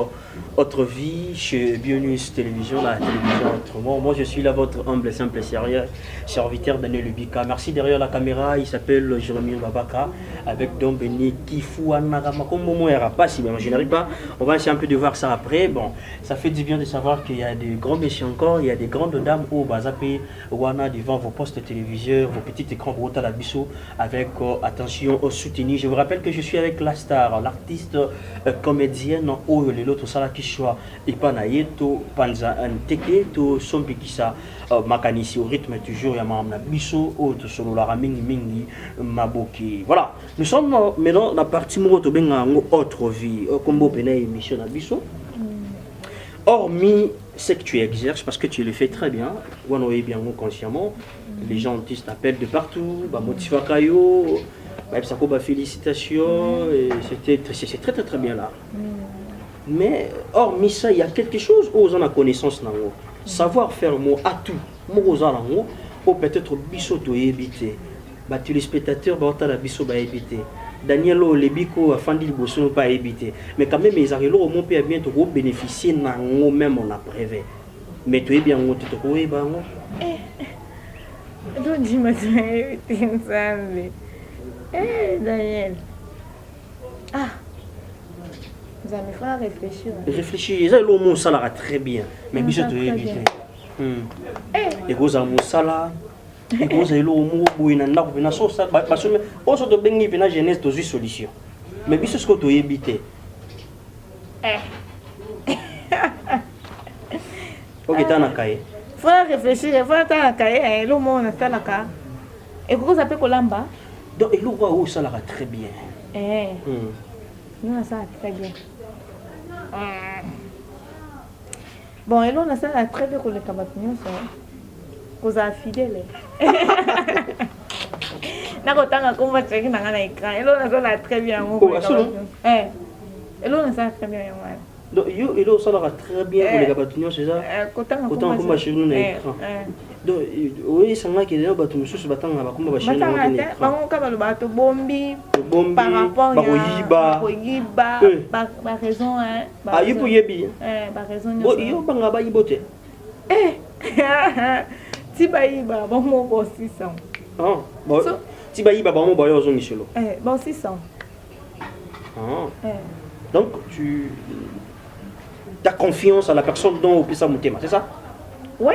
Autre vie chez Bionews Télévision, la télévision autrement. Moi je suis là votre humble et simple sérieux serviteur Daniel Lubika. Merci. Derrière la caméra, il s'appelle Jérémy Babaka avec Dombeni Kifouanagama. Comme mon pas si bien, je n'arrive pas. On va essayer un peu de voir ça après. Bon, ça fait du bien de savoir qu'il y a des grands messieurs encore, il y a des grandes dames au Bazapé, Wana devant vos postes téléviseurs, vos petits écrans Rota la Bissot avec attention au soutenu. Je vous rappelle que je suis avec la star, l'artiste comédienne au l'autre sala qui soit et pas naïto panza anteke to sombi kisa makanisi au rythme toujours ya mamna biso au to solo la mingi mingi maboki. Voilà, nous sommes maintenant dans la partie moto benga autre vie combo pena émission na biso. Hormis ce que tu exerces parce que tu le fais très bien, ou on est bien consciemment, les gens t'appellent de partout, bah motivakayo, bah ça bah félicitations, c'est très très très bien là. Mais hormis ça, il y a quelque chose où on a connaissance dans savoir faire mot à tout, mot ou peut-être bisoto éviter. Bah tu les spectateurs bah on la biso bah éviter. Danielo Lebiko a fandi le bosso pas éviter. Mais quand même ils arrivent au mon père bien to bénéficier na même on a prévu. Mais tu es bien on te trouver bah on. Donc dis moi Daniel. Ah. Vous allez faire réfléchir. Réfléchir, ça le mot ça très bien. Mais biso tu éviter. Et vous avez mon salaire. Et vous avez le mot bouina na ko na so ça parce que on se doit bengi na jeunesse de solution. Mais biso ce que tu éviter. OK t'as na cahier. Faut réfléchir, faut t'as na cahier le mot na ça ka. Et vous appelez Kolamba? Donc il voit où ça très bien. Nous ça très bien. Bon, et là on a ça très bien pour les cabatons ça. Vous êtes fidèle. Nakotanga komba cheki nanga na écran. Et là on a ça très bien pour les cabatons. Et là on a ça très bien moi. Donc yo et là ça très bien pour les cabatons c'est ça. Kotanga komba cheki na écran. Donc oui ça m'a qu'il y a bato mususu batanga bakomba bashiri na écran. Bango ka bato bombi par rapport à Boyiba par raison hein. Ah yo yebi. Par raison. Bo yo banga ba yibote. Tibayiba bon mo 600. Ah bon. Tibayiba bon mo boyo zo Michelo. Bon 600. Donc tu as confiance à la personne dont au pisa mutema, c'est ça? Oui.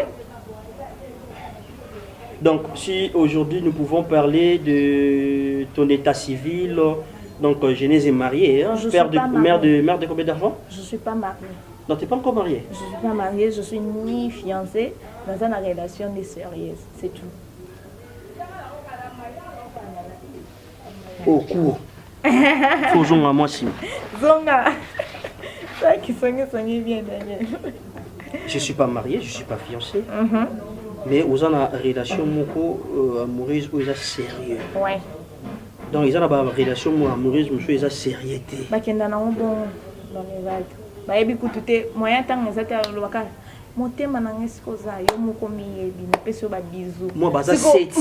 Donc si aujourd'hui nous pouvons parler de ton état civil, donc Genèse est mariée, hein? Mère de combien d'enfants? Je suis pas mariée. Non, tu n'es pas encore mariée? Je ne suis pas mariée, je suis ni fiancée, dans une relation ni sérieuse, c'est tout. Au cours. Faisons à moi si. Zonga. Ça qui sonne bien, Daniel. Je ne suis pas mariée, je ne suis pas fiancée. Mais vous avez une relation amoureuse où ils sont sérieux. Oui. Donc ils ont une relation amoureuse où ils sont sérieuxité. Bah qui dans les vagues. Bah ebi kutute moyen tant ezata lobaka. Motema nanga sikoza yo moko miyebi na peso ba bisou. Moi baza 7.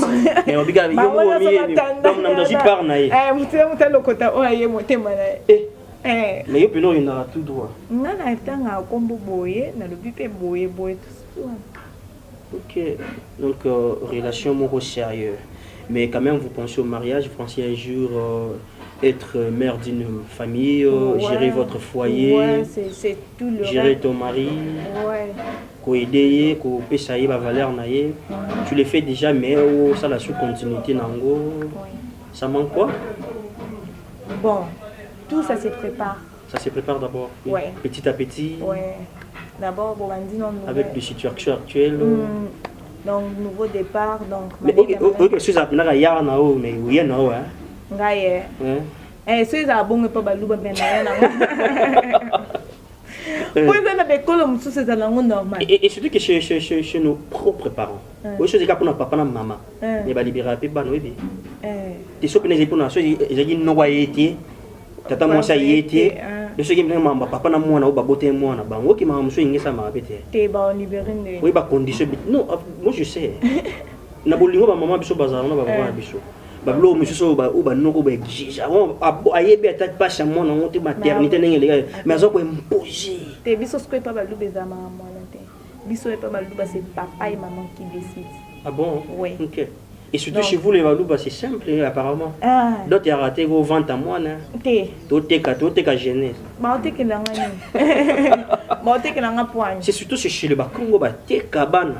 Mais obiga yo moko miyebi. Donc na mdozi par na ye. Mutema lokota o aye motema na. Mais yo peno ina tout droit. Ngana tanga kombo boye na lobi pe boye tout ça. OK. Donc relation moko sérieux. Mais quand même vous pensez au mariage, vous pensez un jour être mère d'une famille, gérer votre foyer, c'est tout le gérer ton mari, aider, payer la valeur. Tu le fais déjà, mais ça la sous-continuité. Ça manque quoi? Bon, tout ça se prépare. Ça se prépare d'abord, petit à petit. D'abord, bon, avec les situations actuelles. Donc, nouveau départ. Donc, mais ok, si ça n'a rien à voir, mais oui, non, hein. Si ça a bon, pas balouba ben et surtout que chez nos propres parents. Oui, je dis pour notre papa et maman. Mais va libérer un peu ban oui. Tu sais que les épaules, j'ai dit non va été. Tata moi ça y était. De ce qui me dit papa na moi na ba boté moi na bango qui m'a monsieur ingé ça m'a pété. T'es ba libérer. Oui ba condition. Non, moi je sais. Na bolingo ba maman biso bazar na ba papa biso. bablo mususu ba noko ba exige ayebi attaque pas chamon na monte maternité nengele mais azoko imposer te biso ce pas balu bezama mwana te biso pas balu c'est papa et maman qui décident. Ah bon? Oui. OK. Et surtout chez vous les balouba c'est simple apparemment. D'autres a raté go vente à moi na. Toteka jeunesse. Ba oteka ngani. Ba oteka nga poigne. C'est surtout chez le Bakongo ba teka bana.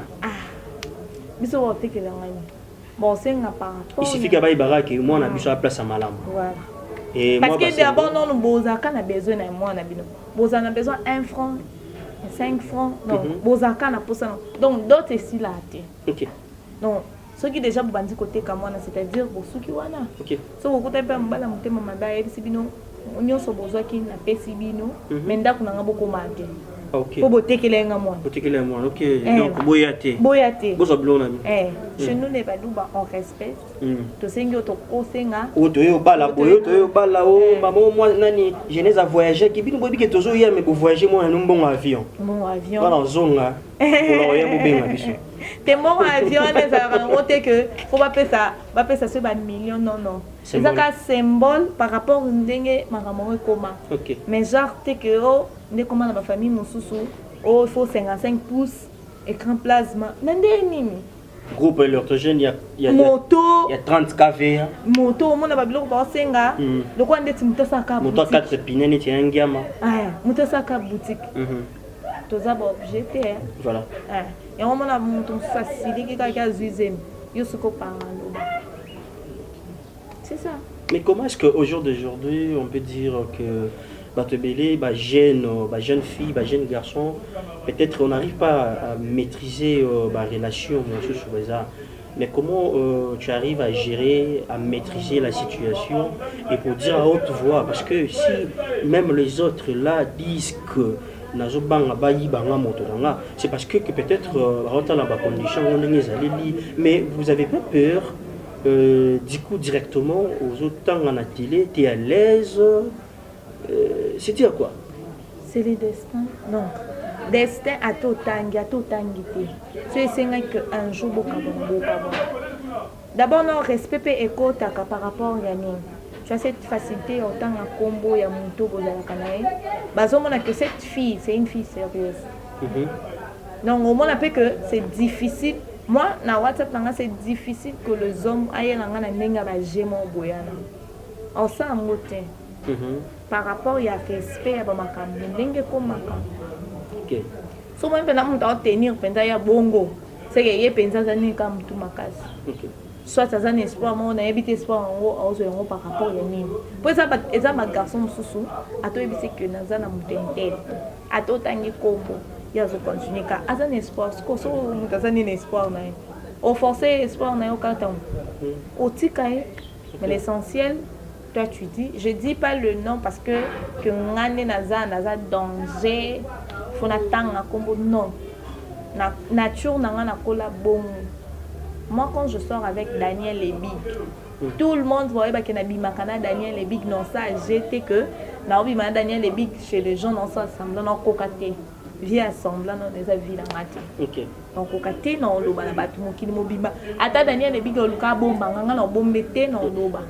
Biso oteka ngani. Bon, c'est un par rapport. Il suffit qu'il y ait baraka et moi on a besoin de place à malam. Voilà. Et parce que d'abord non bozaka na besoin na moi na bino. Bozana besoin 1 franc, 5 francs. Donc bozaka na posa. Donc d'autres ici là. OK. Donc ceux qui déjà bandi côté comme moi c'est-à-dire pour ceux qui wana. OK. So vous côté pas mbala mutema mabaya ici bino. Nyonso bozwa ki na pesi bino. Mais ndako na ngabo mate. OK. Pour botekele nga moi. Botekele moi. OK. Donc boyate. Bozo blona. Chez nous les balouba on respecte. To sengi to kosenga. O to yo bala boyo to yo bala o maman moi nani jeunesse a voyager ki bino bobi ke tozo hier mais pour voyager moi na bon avion. Bon avion. Voilà zonga. Pour la bo benga biso. T'es mon avion mais ça va noter que faut pas payer ça c'est pas million non. C'est un symbole par rapport à ndenge makamoko koma. OK. Mais genre t'es que oh ndé comment dans ma famille mususu oh il faut 55 pouces écran plasma. Ndé nini? Groupe électrogène il y a moto il y a 30 kV. Moto on a pas biloko ba senga. Le quoi ndé timutasa ka moto 4 pines ni tiangama. Mutasa ka boutique. Toza ba objet voilà. Et on a mon facile qui a zuizem. Yo suko paralo. C'est ça. Mais comment est-ce qu'au jour d'aujourd'hui, on peut dire que Batebele, jeune fille, jeune garçon, peut-être on n'arrive pas à maîtriser la relation, mais comment tu arrives à gérer, à maîtriser la situation et pour dire à haute voix, parce que si même les autres là disent que c'est parce que peut-être mais vous n'avez pas peur du coup directement aux autres temps en télé, tu es à l'aise, c'est dire quoi? C'est le destin. Non. Destin à tout tangi. C'est qu'un jour, d'abord, non, respect et écoute par rapport à Yannick. Tu as cette facilité autant à combo et à monto que cette fille, c'est une fille sérieuse. Donc au moins on appelle que c'est difficile. Moi, na WhatsApp, c'est difficile que les hommes aillent dans la nenga ba gémo boyana. On sent un motin. Par rapport à respect à makambo, nenga comme makambo. OK. So moi pendant mon temps tenir pendant ya bongo. C'est que y pensa ça ni comme tout makasi. OK. Soit ça un espoir moi on a évité espoir en par rapport à nini. Pour ça ça ma garçon mususu ato ebisi que naza na mutentel. Ato tangi kombo. Ya zo continuer ka azan espoir ko so mutaza ni espoir na. Au forcer espoir na yo kata. Au tikae mais l'essentiel toi tu dis, je dis pas le nom parce que ngane naza danger faut n'attendre kombo non. Na nature na ngana kola bon. Moi, quand je sors avec Daniel Lebig, tout le monde voyait que Nabimakana Daniel Lebig, non, ça a jeté que Naobima Daniel Lebig chez les gens dans ça assemblant en cocaté. Vie assemblant dans des avis dans matin. OK. Donc cocaté non loba na batu mokili mobima. Ata Daniel Lebig oluka bomba nganga na bombete non loba.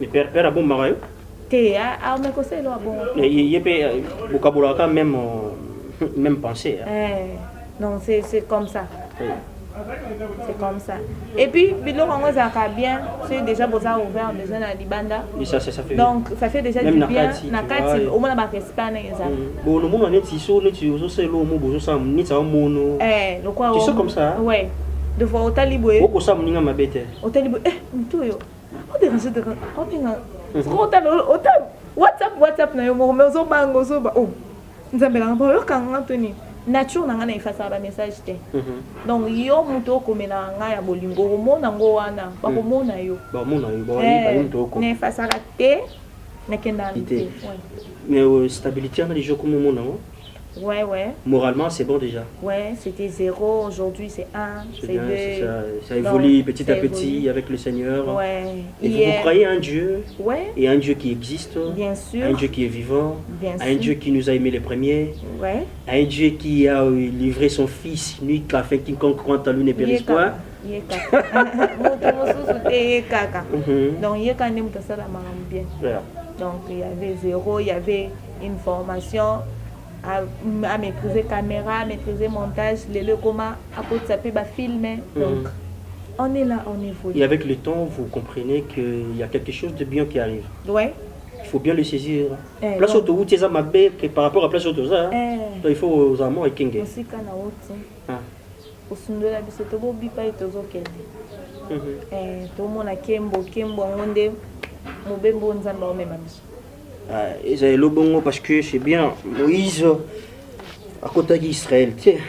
Mais père a bomba yo? Té a me conseil lo bon. Yepé vocabulaire même pensée. Non, c'est comme ça. C'est comme ça. Et puis, Bilo Rango Zaka bien, c'est déjà besoin ouvert déjà dans Libanda. Ça fait. Donc, ça fait déjà même du bien. Nakati, au moins la respect na ça. Bon, le monde on est tiso, ne tu uso c'est l'homme, bozo ça, ni ça mono. Le quoi? Tu sais comme ça? Ouais. De fois au taliboué. Oko ça moninga mabete. Au taliboué, tout yo. On dérange de quand. On pinga. WhatsApp na yo mo mezo bango zo ba. Oh. Nzambela ngabo yo kanga Anthony. Nature nanga na efasa ba message te. Donc yo muto komela nga ya bolingo mona ngo wana ba komona yo. Ba mona yo ba muto ko. Na efasa te na kenda nte. Mais stabilité dans les jours comme mona. Ouais. Moralement c'est bon déjà. Ouais, c'était 0, aujourd'hui c'est 1, c'est 2. Ça évolue petit à petit avec le Seigneur. Ouais. Et vous croyez en Dieu? Ouais. Et un Dieu qui existe. Bien sûr. Un Dieu qui est vivant. Bien sûr. Un Dieu qui nous a aimés les premiers. Ouais. Un Dieu qui a livré son Fils unique afin quiconque croit en lui ne périsse point. Ye kaka. Moto mosusu te ye kaka. Donc ye kaka ndemu tasala makambo bien. Donc il y avait zéro, il y avait une formation à maîtriser caméra, à maîtriser montage, les comment à côté ça peut filmer. Donc on est là, on évolue. Et avec le temps, vous comprenez qu'il y a quelque chose de bien qui arrive. Ouais. Il faut bien le saisir. Place autoroute, c'est ça ma bête par rapport à place autoroute. Donc il faut aux amants et kingue. Aussi quand on a au sundo la biso to bobi pa etozo kende. To mona kembo onde mobembo nzamba o mema biso. Et c'est le bon parce que c'est bien Moïse à côté d'Israël, tu sais.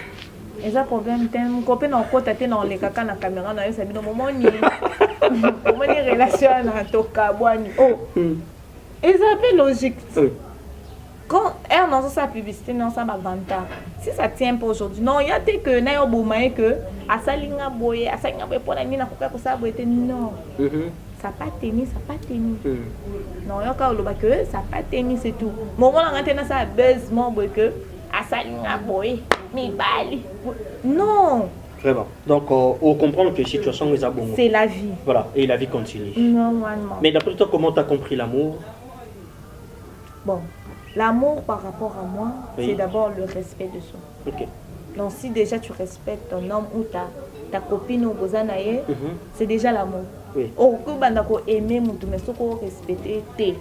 Et ça problème t'es copain en côté t'es dans les caca na caméra na yo ça bino moment ni relation na toka bwani. Oh. Et ça fait logique. Quand elle dans sa publicité dans sa vanta. Si ça tient pas aujourd'hui. Non, il y a des que na yo bomaye que asalinga boye pour la mina koka ko ça boye non. Ça pas tenir, ça pas tenir. Non, il y a quand que ça pas tenir c'est tout. Moment là quand ça buzz mon boy que asalinga boye mi bali. Non. Vraiment. Donc on comprend que la situation est à bon. C'est la vie. Voilà, et la vie continue. Normalement. Mais d'après toi comment tu as compris l'amour? Bon, l'amour par rapport à moi, c'est d'abord le respect de soi. OK. Donc si déjà tu respectes ton homme ou ta copine ou bozanaye, c'est déjà l'amour. Oui. Au coup bandako aimer mutu mais soko respecter te.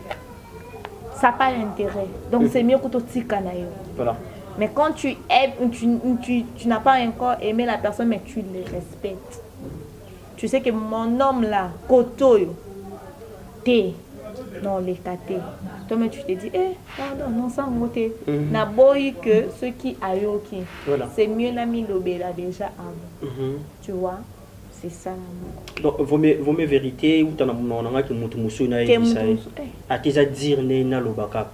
Ça n'a pas d'intérêt. Donc c'est mieux que tu tika na yo. Voilà. Mais quand tu aimes, tu n'as pas encore aimé la personne mais tu le respectes. Tu sais que mon homme là, kotoyo te non les katé. Toi mais tu te dis pardon non sans voter. Na boy que ceux qui ayoki. Voilà. C'est mieux l'ami lobela déjà avant. Tu vois? C'est ça l'amour. Donc vos mes vérités ou t'en as mon qui mutu musu na yisa. A tes dire ne na lobaka.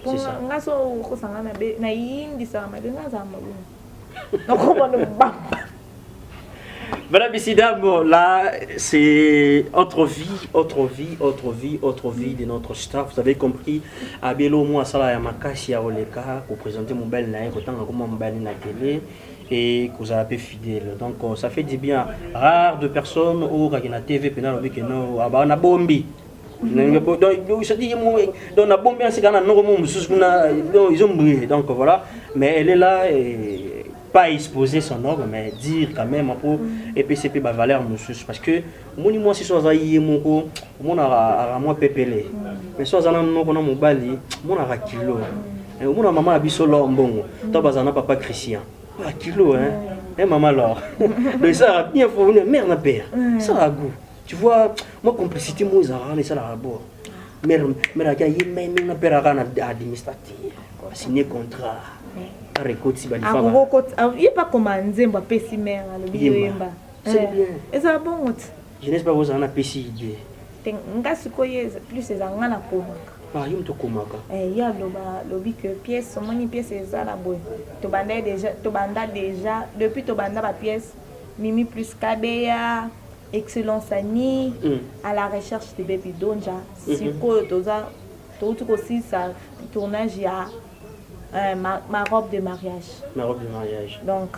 C'est ça. Ngaso ko sanga na be na yindi sa ma de ngaza ma. Donc on va nous battre. Voilà, messieurs, dames, là, c'est autre vie de notre staff. Vous avez compris, à Bélo, moi, ça là, Makasi à Oleka, pour présenter mon bel naïf, autant que mon bel na télé, et que vous avez fidèle. Donc, ça fait du bien. Rare de personnes au Ragina TV, pénal, avec nous, à Bana Bombi. Donc, ça dit, on a bombé un cigare, ils ont brûlé. Donc, voilà. Mais elle est là et. Pas exposer son ordre, mais dire quand même pour EPCP ba valeur monsieur parce que moi si soit aïe mon a moi pépélé mais soit zana non qu'on a mon bali mon a kilo et mon maman a biso lombongo to bazana papa Christian a kilo hein et maman alors donc ça bien faut une mère na père ça a goût tu vois moi complicité moi ça mais ça la bord mère a gagné même na père a administratif signer contrat. Il n'y a pas comme un zéba pessimère le bio. C'est bien. Et ça bon. Je n'ai pas besoin d'un pessimide. Plus c'est un gana komaka. Ah, il me komaka. Il y a le que pièce, mon pièce est ça la boy. Tu banda déjà depuis tu banda la pièce Mimi plus Kabea, Excellence Annie, à la recherche de bébé Donja. Si quoi tout aussi ça tournage il y a ma robe de mariage. Ma robe de mariage. Donc,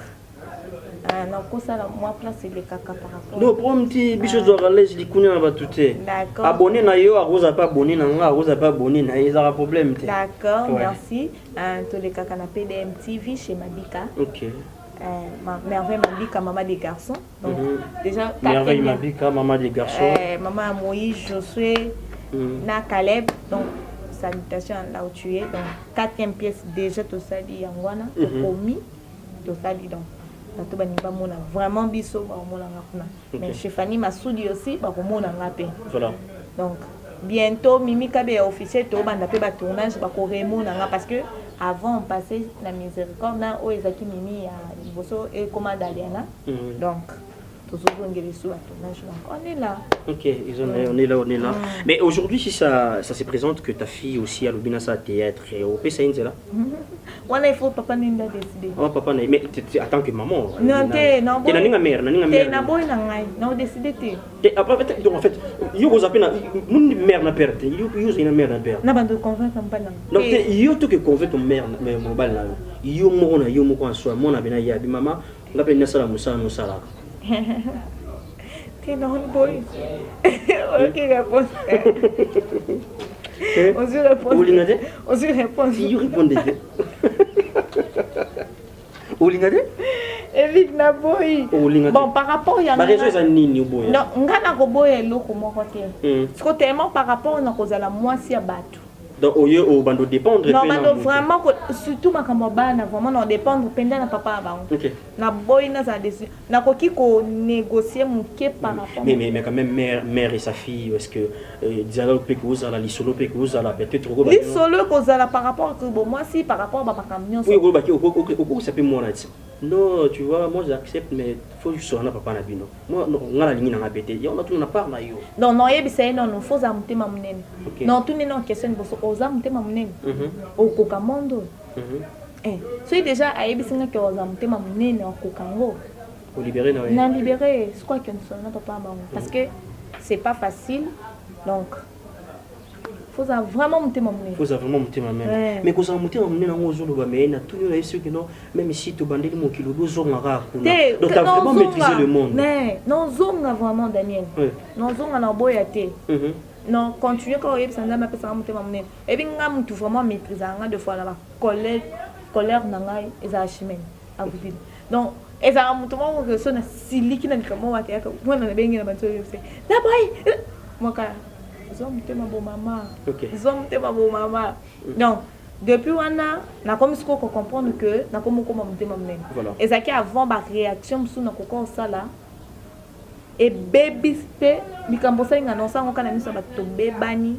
non, ça, moi, place, c'est les caca par rapport. Non, pour un petit bichot de relais, je connais pas tout. D'accord. Abonné na yo, arrose pas abonné na nga, arrose pas abonné na, il y a un problème. D'accord, merci. Tous les caca na PDMTV chez Mabika. Ok. Merveille Mabika, maman des garçons. Donc, déjà, Merveille Mabika, maman des garçons. Maman Moïse, Josué, na Caleb. Donc, salutation là où tu es. Donc, 4e pièce déjà, tout ça, dit Yangwana, commis, tout ça, dit donc. Vraiment biso, mais chez Fanny Massoudi aussi, voilà. Donc, bientôt, Mimi Kabe est officiel, tout le monde a tournage, parce que avant, on passait la miséricorde, où Ezaki Mimi et comment Daliana. Donc, on est là. Ok, on est là. Mais aujourd'hui, si ça se présente que ta fille aussi a l'obinassa théâtre et au PCN, c'est là. Il faut papa n'a décidé. Oh papa n'a, mais en tant que maman. Non, t'es non. T'es na mère, na mère. T'es na boy na ngai, non décidé t'es. Après en fait, yo vous appelle mon mère na père, yo une mère na père. Na bando convaincre pas na. Donc yo to que convaincre ton mère mais mobile na yo mo na yo mo ko en soi, mon na bina ya bi maman, on appelle na sala musa no sala. non, boy. Ok, réponse. On se répond. On se répond. Si vous répondez. Olingade? Évite na boy. Bon, par rapport à la raison est nini boy. Non, ngana ko boy loko moko te. Parce que tellement par rapport na kozala mwasi ya batu. Donc au lieu au bando dépendre. Non, bando vraiment surtout makambo bana vraiment non dépendre pendant na papa ba. OK. Na boy na za dessus. Na koki ko négocier muke par rapport. Mais quand même mère et sa fille est-ce que dialogue peut causer la lisolo peut causer la peut-être trop. Lisolo causer la par rapport que bon moi si par rapport ba camion. Oui, au ça peut moi là. Non, tu vois, moi j'accepte, mais il faut juste sur papa na bino. Moi, on a la ligne dans la bête. On a tout na part na yo. Non, non, yebisa non, non, faut zamute mamnene. Non, tout n'est non question bosso ozamute mamnene. Au kokamondo. So déjà ayebisa nga ke ozamute mamnene au kokango. Au libérer na. Na libérer, c'est quoi que nous sommes papa ba. Parce que c'est pas facile. Donc faut vraiment monter ma main. Faut vraiment monter ma main. Mais quand ça monter ma main dans au jour mais na tout le sûr que non même si tu bandé mon kilo 2 jours ngara kuna. Donc tu as vraiment maîtrisé le monde. Non zonga vraiment Daniel. Non zonga na boya te. Non continuer quand il s'en ma pesa monter ma main. Et bien ngam tu vraiment maîtriser nga de fois la colère na ngai eza chimene à vous dire. Donc et ça monter moi que ça na siliki na kama wa te ka moi na bengi na bantu c'est. Na boy. Moi ka ils ont monté ma beau maman. Ils ont monté ma beau maman. Donc, depuis on a comme ce qu'on comprendre que na comme monter ma maman. Et ça qui avant ma réaction sur na kokon ça là. Et baby spé, mi kambosa inganonsa on kana miso ba tomber bani.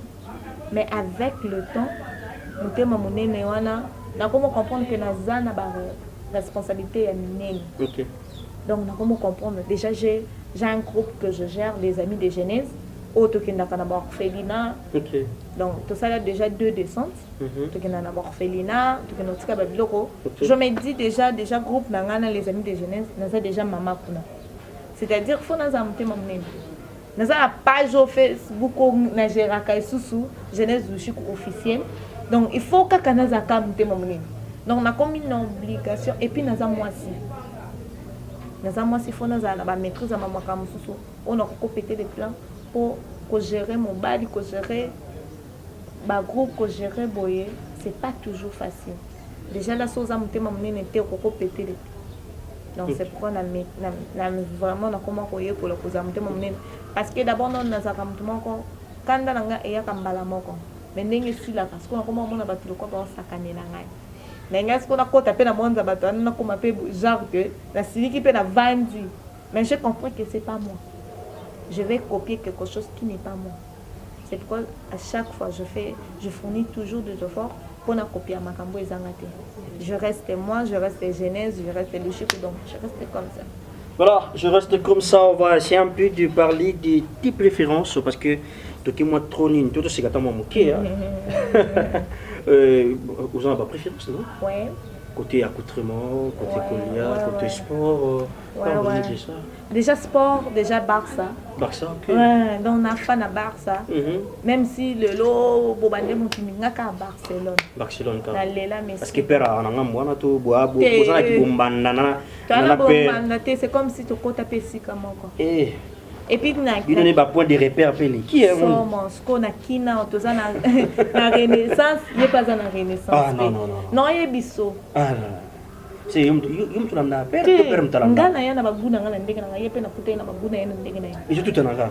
Mais avec le temps, monter ma monene wana na comme comprendre que na zana ba responsabilité ya minene. Donc na comme comprendre déjà j'ai un groupe que je gère, les amis de Genèse. Autre qui n'a pas orphelinat. Donc tout ça là déjà 2 descentes. Tout qui n'a pas orphelinat, tout qui n'a pas biloko. Je me dis déjà groupe nangana les amis de jeunesse, n'a déjà maman kuna. C'est-à-dire faut nous amener mon nom. Nous avons la page au Facebook na Géraka Isusu jeunesse du chic officiel. Donc il faut que nous amener mon nom. Donc on a comme une obligation et puis nous avons moi aussi. Nous avons aussi faut nous la maîtrise à maman comme Susu. On a complété les plans pour gérer mon bal, pour gérer ma groupe, pour gérer boyer, c'est pas toujours facile. Déjà la chose à monter ma monnaie n'était au pété. Donc c'est pourquoi on a vraiment comment coyer pour le cause à monter ma monnaie. Parce que d'abord on a un quand on a un kambala moko. Mais n'est si là parce qu'on a comment on a battu le quoi pour s'accaner la gagne. Mais est-ce qu'on a quoi taper la monde à battre on a comme appelé genre que la série qui peut la vendre. Mais je comprends que c'est pas moi. Je vais copier quelque chose qui n'est pas moi. C'est pourquoi à chaque fois je fournis toujours des efforts pour ne copier ma cambo et zangate. Je reste moi, je reste Genèse, je reste le chic, donc je reste comme ça. Voilà, je reste comme ça. On va essayer un peu de parler des tes préférences parce que tout qui moi trop nul, tout c'est gâteau moi moqué. Vous avez pas préférence non? Ouais. Côté accoutrement, côté collier, côté sport. Ouais. Déjà sport, déjà Barça. Barça, ok. Ouais, donc on a fan à Barça. Même si le lot, Bobandé Montiminga à Barcelone. Barcelone, quand même. parce que père a un mois, tout bois, bois, qui bombandana. C'est comme si tu comptes taper si comme quoi. Et puis, il donne pas point de repère. Qui est mon ce qu'on a qui n'a pas la Renaissance, il n'est pas en Renaissance. Ah non. Non, il est bisso. Ah non. C'est tu l'as na père, tu perds ta ngana yana baguna ngana ndenge na yepe na kuta na baguna yana ndenge na. Et tout en nga.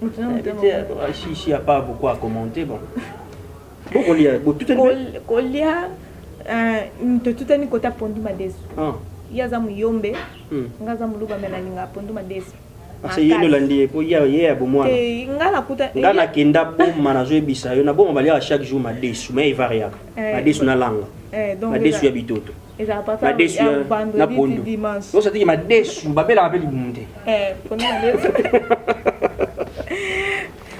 Tout en. Si y a pas beaucoup à commenter bon. Bon on lit tout en. Kolia tout en kota pondu madesu. Ya za muyombe ngaza muluba mena ninga pondu madesu. Parce que yeno landi po ya bomwana. Ngana kuta ngana kenda po manazo bisa yo na bon bali à chaque jour madesu mais variable. Madesu na langa. Donc madesu ya bitoto. Madesu na pondu dimanche. Donc ça dit madesu babela appelle libumunte. Pondu madesu.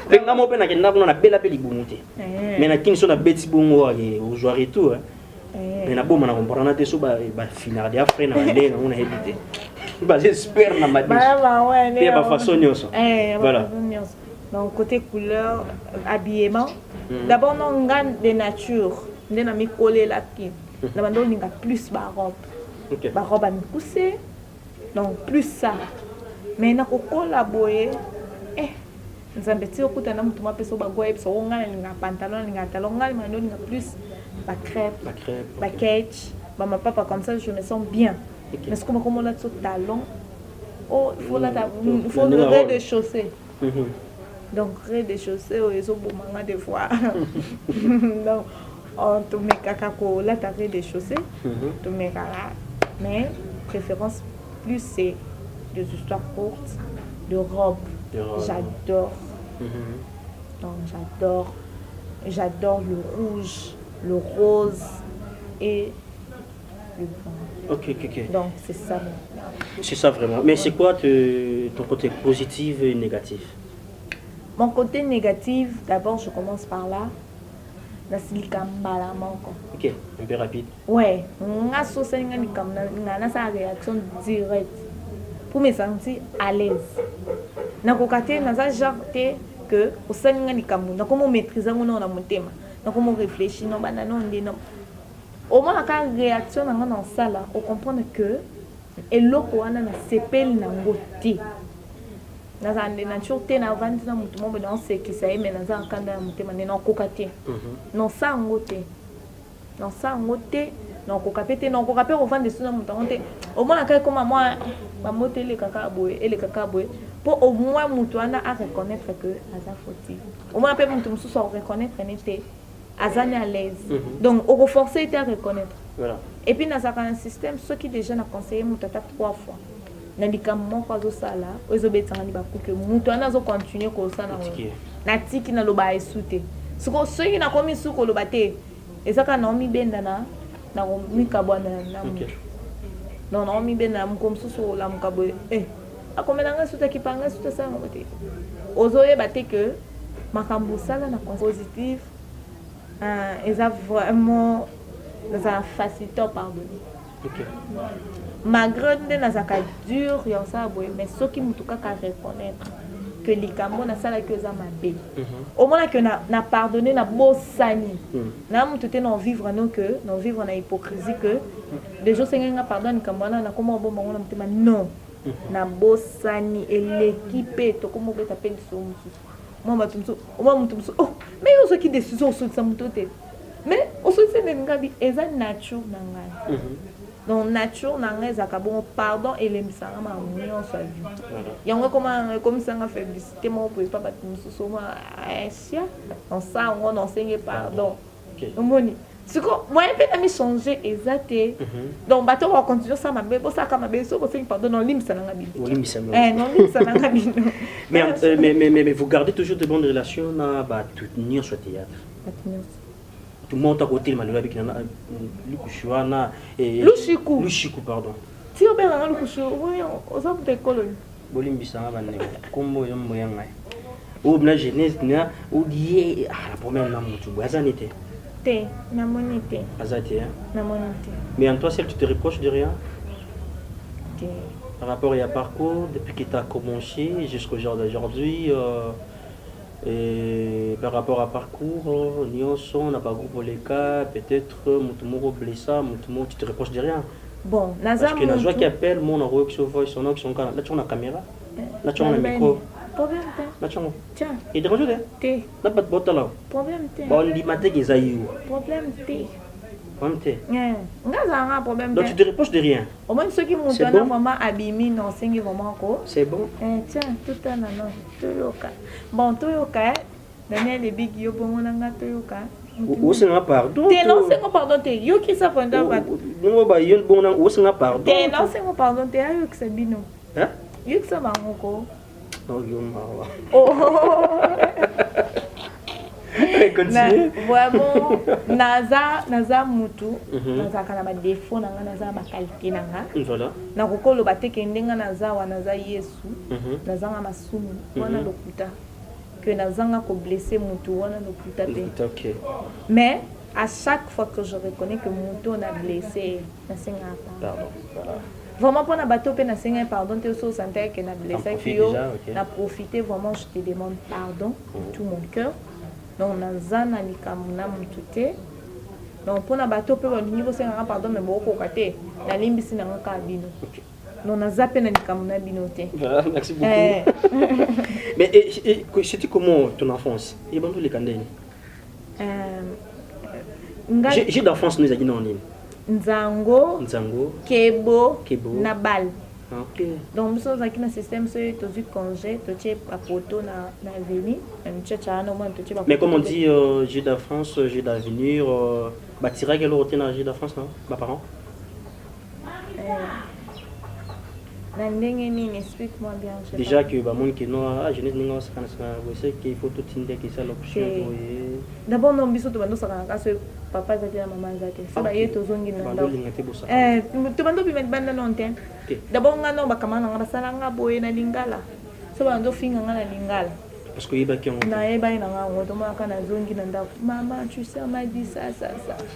Nga mo pe na kenda kuna na bela pe libumunte. Mais na kinso na beti bongo au joueur et tout. Mais na bon na comprendre te so ba finale de après na ndé na on a évité. Bah j'espère na madesu. Ouais, ba façon nyonso. Voilà. Donc côté couleur, habillement. D'abord non ngan de nature, ndena mi coller la ki. Na bando ninga plus ba robe. Ba robe mi coussé. Donc plus ça. Mais na ko collaborer nzambe ti okuta na mutu mapeso bagwa episo ngala linga pantalon linga talon ngala mando linga plus ba crêpe ba catch ba ma papa comme ça je me sens bien. Okay. Mais comme on a tout talon il faut le rez-de-chaussée. Donc rez-de-chaussée ils ont beaucoup de fois. Donc on te met caca là ta rez-de-chaussée tu mets caca mais préférence plus c'est des histoires courtes de robes. J'adore. Donc j'adore le rouge, le rose et le blanc. Ok. Donc c'est ça. C'est ça vraiment. Mais c'est quoi ton côté positif et négatif? Mon côté négatif, d'abord je commence par là. La Ok, un peu rapide. Ouais, on a sa réaction directe pour me sentir à l'aise. Nakokate naza genre que au salinga ni kamu na comment maîtriser mon na motema na comment réfléchir non bana non ndé non au moins la réaction na ça là on comprendre que eloko wana na sepel na ngoti naza ndé nature te na vandi na mutu mo dans ce qui ça mais naza kanda na motema na kokate non ça ngote non kokapete non kokape au vandi suna mutu ngonte au moins la comme moi ba motele kaka boye ele kaka boye pour au moins mutuana à reconnaître que aza fautif au moins peut mutu musu so reconnaître n'était azane à l'aise donc au forcer était à reconnaître voilà et puis dans un système ceux qui déjà n'a conseillé mutata 3 fois na likammo kwa zo sala ozo betanga ni bakuke mutuana zo continuer ko sala na tiki na loba esute siko ceux qui na komi suko loba te ezaka na mi benda na mi kabwana na mutu non mi benda comme suso la mukabo akomelanga suta kipanga suta ça ngote ozoye baté que makambo sala na positif eza vraiment ça facilite pardonner. OK. Malgré na zaka dur ya ça boy mais ce qui mutuka ka reconnaître que likambo na sala que za mabe. Au moins que na pardonner na bosani. Na mutute na vivre non que na vivre na hypocrisie que les gens senga pardonne comme na comment bon na mutema non. Na bosani et l'équipe to comme beta peine so mutu oh mais yo so ki décision so sa mutote mais o so se ngabi eza nature na ngai donc nature na ngai za ka bon pardon et les misanga ma union so vie yango comme ça nga féliciter mon pour pas battre so ma asia on ça on enseigne pardon moni siko moi peut na mi changer exacté donc bato va continuer ça ma be ça ka ma be so ko pardon non limisa na ngabi non limisa na ngabi mais vous gardez toujours de bonnes relations na ba tout ni sur théâtre tout le monde à côté malula avec na lukushuana et lushiku pardon ti obela na lukushu oui on ça peut école bolimbisa na banne kombo yo moyanga ou na jeunesse na ou die la première na mutu bazanité na monité. Azati, hein? Na monité. Mais en toi, celle, tu te reproches de rien? Par rapport à ton parcours, depuis que tu as commencé jusqu'au jour d'aujourd'hui, et par rapport à parcours, on n'a pas groupe les cas, peut-être, Moutoumoro blessé, Moutoumoro, tu te reproches de rien? Bon, parce que les gens qui appellent, mon envoyé qui voit son nom, qui sont là, tu as une caméra, là tu as un micro. Problème là tu as tiens et de rejoindre té là pas de botte là problème té bon dit matin qu'ils aillent problème té problème té ngaza problème donc tu te reproches de rien au moins ceux qui m'ont donné maman abimi non c'est vraiment quoi c'est bon tiens tout un non toyoka bon toyoka Daniel et Big yo bon nga toyoka où c'est un pardon té non c'est un pardon té yo qui ça pendant pas non ba yo bon où c'est un pardon té non c'est un pardon té yo qui ça bino hein yo qui ça bango non, yo mawa. Oh. Continue. Vraiment, naza mutu, naza kana ba défaut nanga naza ba qualité nanga. Voilà. Na kokolo bateke ndenga naza wa naza Yesu. Naza nga masumu wana lokuta. Que naza nga ko blesser mutu wana lokuta te. OK. Mais à chaque fois que je reconnais que mutu on a blessé, na senga pardon. Voilà. Vraiment pour na bateau pe na senga pardon te so sentir que na blessé que yo na profiter vraiment je te demande pardon de tout mon cœur donc na zana likamuna mutute donc pour na bateau pe au niveau senga pardon mais boko kate na limbisi na ngaka bino non na zappé na likamuna binoté. Voilà, merci beaucoup. Mais c'était comment ton enfance? Et bon, les candés. J'ai d'enfance nous a dit non. Nzango, Kebo, Nabal. Ok. Donc nous sommes dans un système sur le congé, tu es à poto na avenir, mais comme on dit, j'ai d'enfance, j'ai d'avenir, bâtira quel autre j'ai d'enfance non? Mes parents? Explique-moi bien. Déjà que monde qui non jeunesse ninga sakana c'est qu'il faut tout tindé qui ça l'option. D'abord non biso to bando sakana so papa zaki na maman zaki. So ba yeto zongi na ndo. To bando bi banda non ten. D'abord nga no bakama na basala nga boye na lingala. So bando finga nga na lingala. Parce que yeba ki on. Na yeba ina nga ngo to maka na zongi na ndo. Maman tu sais on m'a dit ça.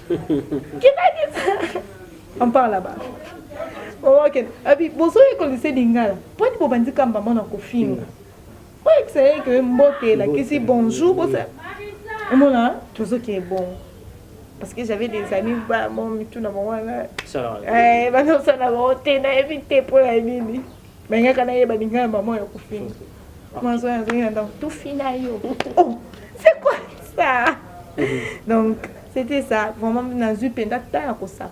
Qui t'a dit ça? On parle là-bas. Ok. Et puis, pour ceux qui connaissent Lingala, pourquoi tu peux dire que maman a confiné? Pourquoi que c'est que mbote là, qui c'est bonjour pour ça? Mon tout ce qui est bon. Parce que j'avais des amis, bah, mon tout n'a pas là. Ça. Bah non, ça n'a pas été, n'a évité pour la mini. Mais quand on a eu Lingala, maman a confiné. Moi, je suis tout fini. Oh, c'est quoi ça? Donc, c'était ça. Vraiment, dans une peine d'attendre à ça,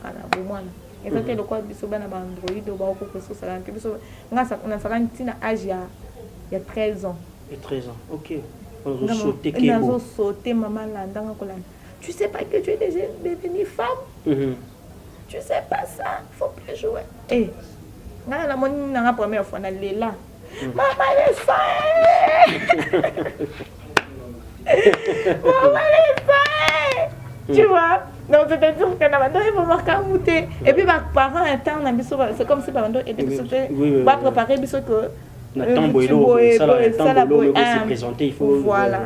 et ça, c'est le quoi, biso bana Android, ou ba ko so sala ke biso nga sa na sala ntina âge il y a 13 ans. Et 13 ans. OK. On a sauté que bon. On a sauté maman là dans la tu sais pas que tu es déjà devenue femme? Tu sais pas ça, faut plus jouer. Eh. Nga la moni na première fois na lela. Maman les ça. Maman les ça. Tu vois? Donc c'est-à-dire que il faut marquer un mouté. Et puis mes parents attendent, c'est comme si Bando et puis va préparer biso que se présenter, il faut voilà.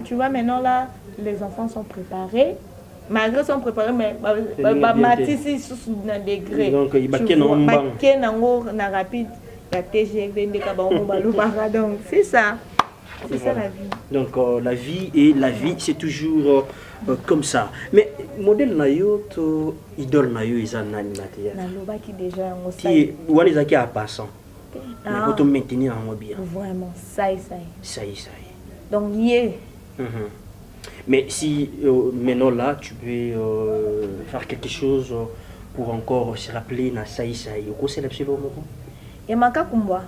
Tu vois maintenant là les enfants sont préparés. Malgré sont préparés mais matisi sous un degré. Donc il baké na rapide la TGV de Kabaou Balubara donc c'est ça. C'est ça la vie. Donc la vie c'est toujours comme ça. Mais modèle nayo to idole nayo isa nani natia. Na loba qui déjà on sait. Ti wani zaki a passant. Mais faut te maintenir en bien. Vraiment ça. Donc yé. Mais si maintenant là tu peux faire quelque chose pour encore se rappeler na ça. Ko célébrer le moment. Et maka kumbwa.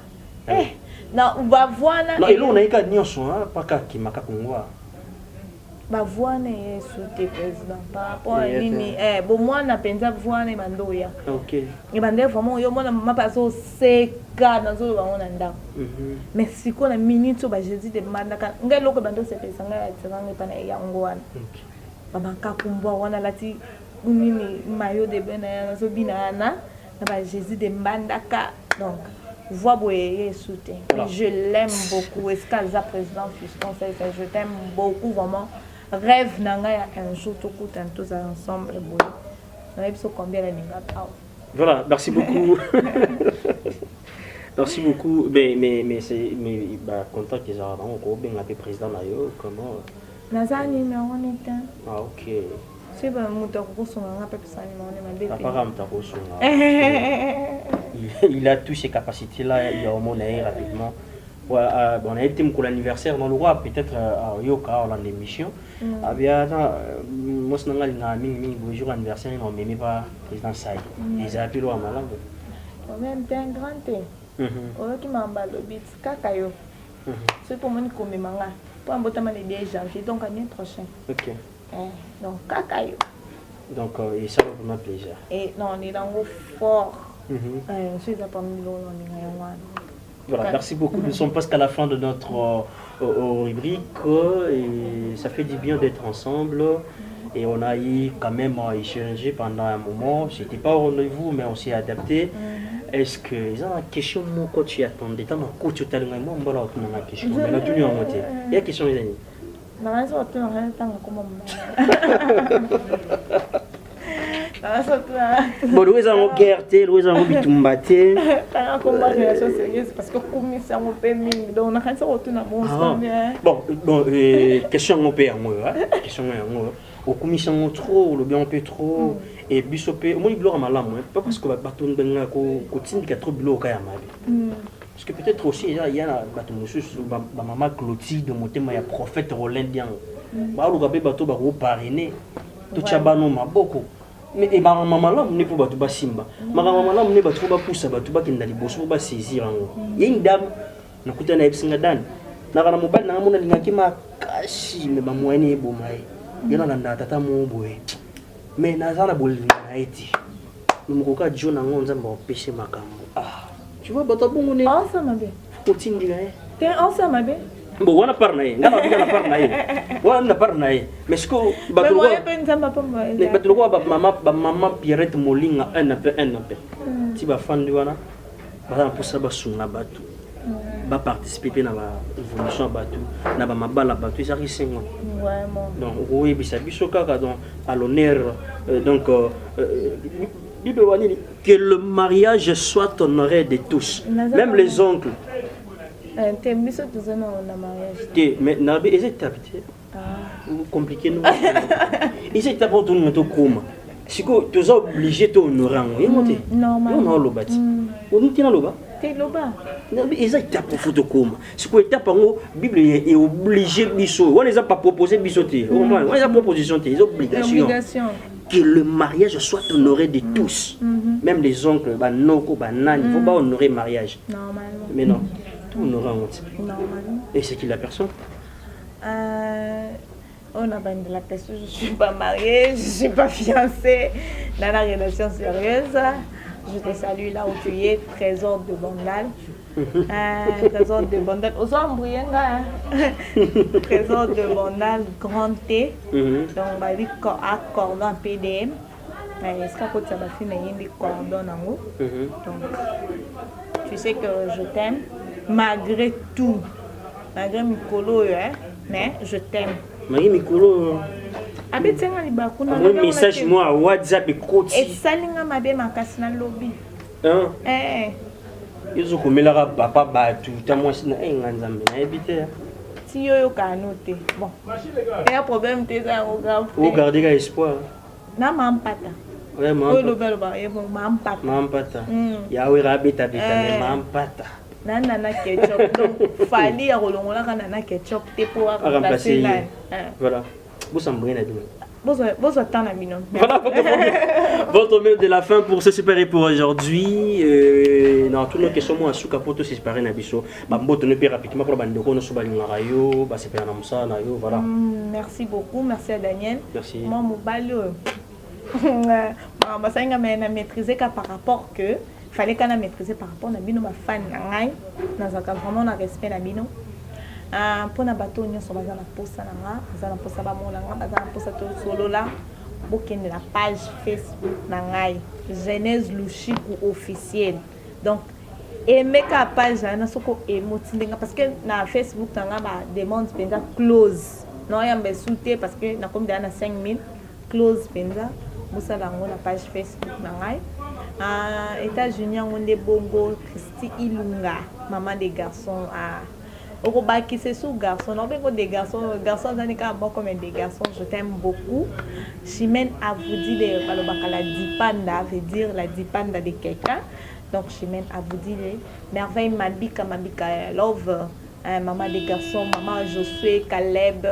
Non, va voir là. Non, et là on a eu qu'à dire ça, pas qu'à qui m'a qu'à voir. Bah voir né sous tes présidents par rapport à nini bon moi na penza voir né bandoya. OK. Et bandé vraiment yo mona mama paso seka na zo ba ona nda. Mais si ko na minute ba Jésus de mandaka ngai loko bando se pesa ngai tsanga pa na ya ngwana. OK. Baba ka kumbwa wana lati nini mayo de bena zo binana na ba Jésus de mandaka donc voix boyer soutien. Je l'aime beaucoup. Est-ce qu'elle a président Fiston, je t'aime beaucoup vraiment. Rêve nanga un jour tout coup tous ensemble boyer. On a vu combien la ninga. Voilà, merci beaucoup. Merci beaucoup. Mais c'est bah content qu'ils aient encore bien appelé président Nayo comment. Nazani numéro on était. Ah OK. C'est bon muto ko songa pe pesa numéro on m'a apparemment ta ko songa. Il a toutes ces capacités-là, il y a au moins rapidement. Voilà, on a été pour l'anniversaire dans le roi, peut-être à Yoka, dans l'émission. Bien, moi, je suis un jour anniversaire, on ne m'aimait pas président Saï. Ils ont appelé à Malabo. Même un grand thé. Qui m'a emballé le bit, Kakayo. C'est pour moi qui m'a emballé. Pour un bottin de janvier, donc l'année prochaine. Ok. Donc, Kakayo. Donc, et ça va vraiment plaisir. Et non, on est dans le fort. Voilà, merci beaucoup. Nous sommes presque à la fin de notre rubrique et ça fait du bien d'être ensemble. Et on a eu quand même échangé pendant un moment. C'était pas au rendez-vous, mais on s'est adapté. Est-ce que il y a une question que tu attendais? Tu as une question que tu attendais? Il y a une question, les amis. Bon, nous avons gardé, nous avons bitumbaté. Parce que comme ça on peut mine, donc on a quand ça retourne à mon bon, question on peut en moi, question en moi. au commission trop le bien un peu trop et bisopé au moins il malamu pas parce que baton benga ko tindika trop bilo kaya mabe parce que peut-être aussi il y a baton monsieur maman Clotilde motema ya prophète Roland Diang ba lu gabe bato ba ko parrainer to chabano maboko mais et ba maman là ne pour bato ba simba maman là ne bato ba poussa bato ba kinda liboso ba saisir ngo y a une dame na kutana ebsinga dan na kana mobile na mona lingaki makashi me ba moyeni bomai yana na tata mo boye mais nazana bolinga na eti mukoka jona ngonza mba opeshe makambo tu vois bato bongo ne ensemble bien kotindika t'es ensemble bien bon wana parna ngana bika na parna wana na parna mais ce que bato ko ba mama Pierrette Molinga un peu ti ba fandi wana ba pour ça ba sunga bato ba participer na ba évolution bato na ba mabala bato ça risengo vraiment donc oui bisa biso kaka donc à l'honneur donc que le mariage soit honoré de tous même les oncles t'es biso tous na mariage mais na be étape compliqué non essaye ta pour tout notre coma si que tu es obligé to honorer normal on a le bâti on tient le bas t'es loba exact ta pour photo coma si que étape en bible est obligé biso on les a pas proposé bisoter on les a proposition des obligations que le mariage soit honoré de tous même les oncles ba noko ba nani faut pas honorer mariage normalement mais non tout honorer normalement et c'est qui la personne on a pas de la personne, je suis pas mariée, je suis pas fiancée, dans la relation sérieuse. Je te salue là où tu es, trésor de Bondal. Trésor de Bondal, aux hommes trésor de Bondal, grand T. Donc, bah, il a cordon PDM. Est-ce que ça va finir des cordons en haut? Donc, tu sais que je t'aime, malgré tout. Malgré mes colos, mais je t'aime. Marie Mikolo un message moi WhatsApp écoute et salinga mabe makasi na lobby ils ont commis la papa batu tamo sina nganzambe na ebité si yo ka noter bon et un problème t'es au garder espoir na mampata ouais mampata le bel ba mampata ya we rabita bita mampata nana ketchup donc fali ya kolongola kana na ketchup te pour remplacer là voilà vous semblez na bien vous attendez mino voilà votre mot de la fin pour se séparer pour aujourd'hui dans toutes nos questions moi suka poto se séparer na biso ba mboto ne plus rapidement pour bande ko no so balinga rayo ba séparer na musa na yo voilà merci beaucoup merci à Daniel merci moi mon balio ma sainga na maîtriser ka par rapport que fallait qu'on a maîtrisé par rapport à bino ma fan ngai nazaka vraiment na respect na bino pour na bateau nyo so bazana posa na bazana posa ba mona nga bazana posa to solo là bokende la page Facebook na ngai Genèse Lushiku officiel donc aimer ka page na soko emotinga parce que na Facebook tanga ba demande penza close non ya mbesute parce que na comme na 5000 close penza musa lango na page Facebook na ngai États-Unis on est bongo Christy Ilunga maman des garçons au bas qui c'est sous garçon non mais des garçons zanika bon comme des garçons je t'aime beaucoup Chimène a vous dit les balobakala dipanda veut dire la dipanda de quelqu'un donc Chimène a vous dit les merveille mabika love maman des garçons maman Josué Caleb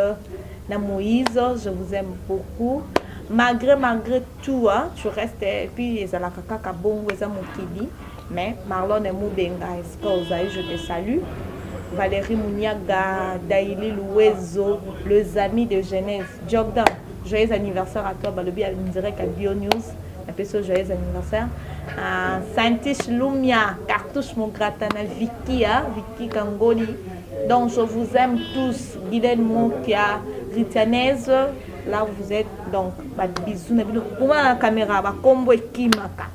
na Moïse je vous aime beaucoup malgré tout hein, tu restes et puis ils ont la kaka bongo ils ont mon kidi mais Marlon et Moubenga est-ce que je te salue Valérie Mouniaga Daïli Louezo les amis de Genève Jordan joyeux anniversaire à toi balobi en direct à Bio News un peu ce joyeux anniversaire Santish Lumia Cartouche mon gratana Vicky Kangoli donc je vous aime tous Guylaine Monkia Ritianaise là où vous êtes donc bisous pour la caméra ba combo kimaka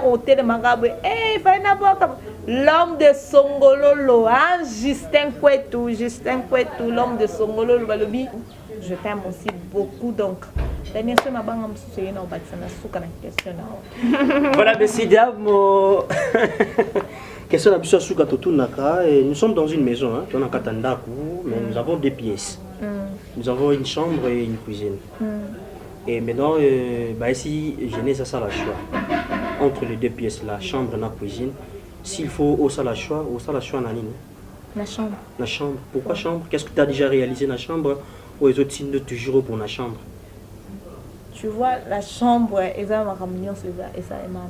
hôtel magabe l'homme de Songololo hein Justin Kwetu l'homme de Songololo balobi je t'aime aussi beaucoup donc dernière fois ma banga msuye na obatsana suka na question na voilà Bessidia mo question na biso suka totunaka et nous sommes dans une maison hein on a katandaku mais nous avons deux pièces nous avons une chambre et une cuisine Et maintenant, ici, Genèse a ça la choix. Entre les deux pièces, la chambre et la cuisine. S'il faut au ça la choix, Nanine. La chambre. La chambre. Pourquoi chambre? Qu'est-ce que tu as déjà réalisé dans la chambre? Ou les autres signes de toujours pour la chambre? Tu vois, la chambre, ça ma réunion, et ça est ma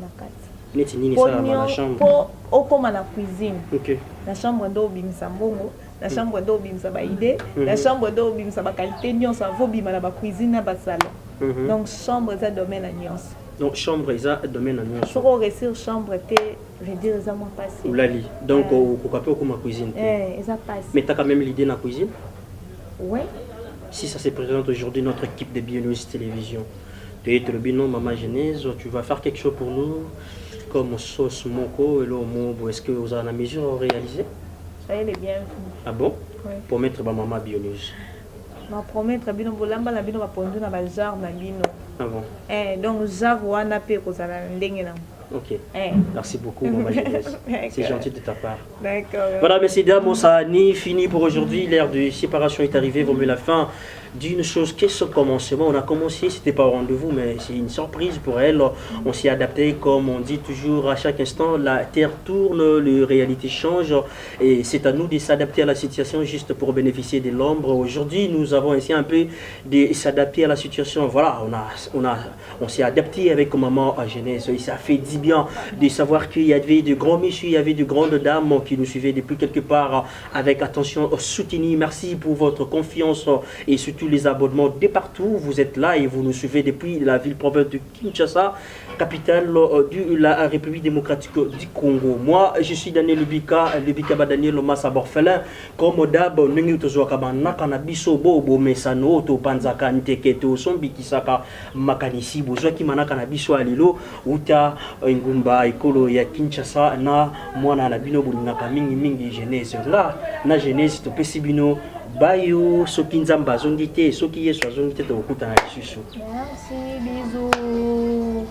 la chambre. Pour la cuisine. Ok. La chambre d'eau bimisa mbongo, la chambre d'eau bimisa ba idée, la chambre d'eau bimisa ba qualité nion ça vaut bima la cuisine na ba salon. Donc chambre ça domaine la nuance. Donc chambre ça domaine la nuance. Pour réussir chambre te, je veux dire ça moi passé. Ou la lit. Donc au capé comme cuisine. Ça passe. Mais tu as quand même l'idée dans la cuisine? Oui. Si ça se présente aujourd'hui notre équipe de Bionews Télévision. Tu es le binom Maman Genèse, tu vas faire quelque chose pour nous comme sauce moko et le mobo. Est-ce que vous avez la mesure réalisée? Soyez les bienvenus. Ah bon? Oui. Pour mettre ma maman Bionews. Ma promettre bino bolamba la bino ba pondu na ba genre na bino. Ah bon? Donc genre wana pe ko za na ndenge na. Ok. Merci beaucoup, Maman Genèse. C'est gentil de ta part. D'accord. Voilà, messieurs, dames, ça n'est fini pour aujourd'hui. L'ère de séparation est arrivée. Vaut mieux la fin d'une chose. Qu'est-ce commencement? On a commencé, c'était pas au rendez-vous, mais c'est une surprise pour elle. On s'y est adapté, comme on dit toujours à chaque instant. La terre tourne, les réalités changent. Et c'est à nous de s'adapter à la situation juste pour bénéficier de l'ombre. Aujourd'hui, nous avons essayé un peu de s'adapter à la situation. Voilà, on s'est adapté avec Maman à Genèse. Et ça fait du bien de savoir qu'il y avait de grands messieurs, il y avait de grandes dames qui nous suivaient depuis quelque part avec attention soutenue. Merci pour votre confiance et surtout les abonnements de partout. Vous êtes là et vous nous suivez depuis la ville-province de Kinshasa, capitale de la République démocratique du Congo. Moi, je suis Daniel Lubika Daniel Massa Borfelin. Comme d'hab, nous sommes Nakanabiso Bobo Mesano, to Panzaka Nteketo, Sombi Kisaka Makanisi, Bozoki Manakanabiso Alilo, Uta Ngumba, Ekolo ya Kinshasa, na Mwana Nabino Bulingaka Mingi Genèse. Là, na Genèse, to Pesibino. Bayo, soki nzamba zongi te, soki yesu azongi te, to okuta na lisusu. Merci, bisous.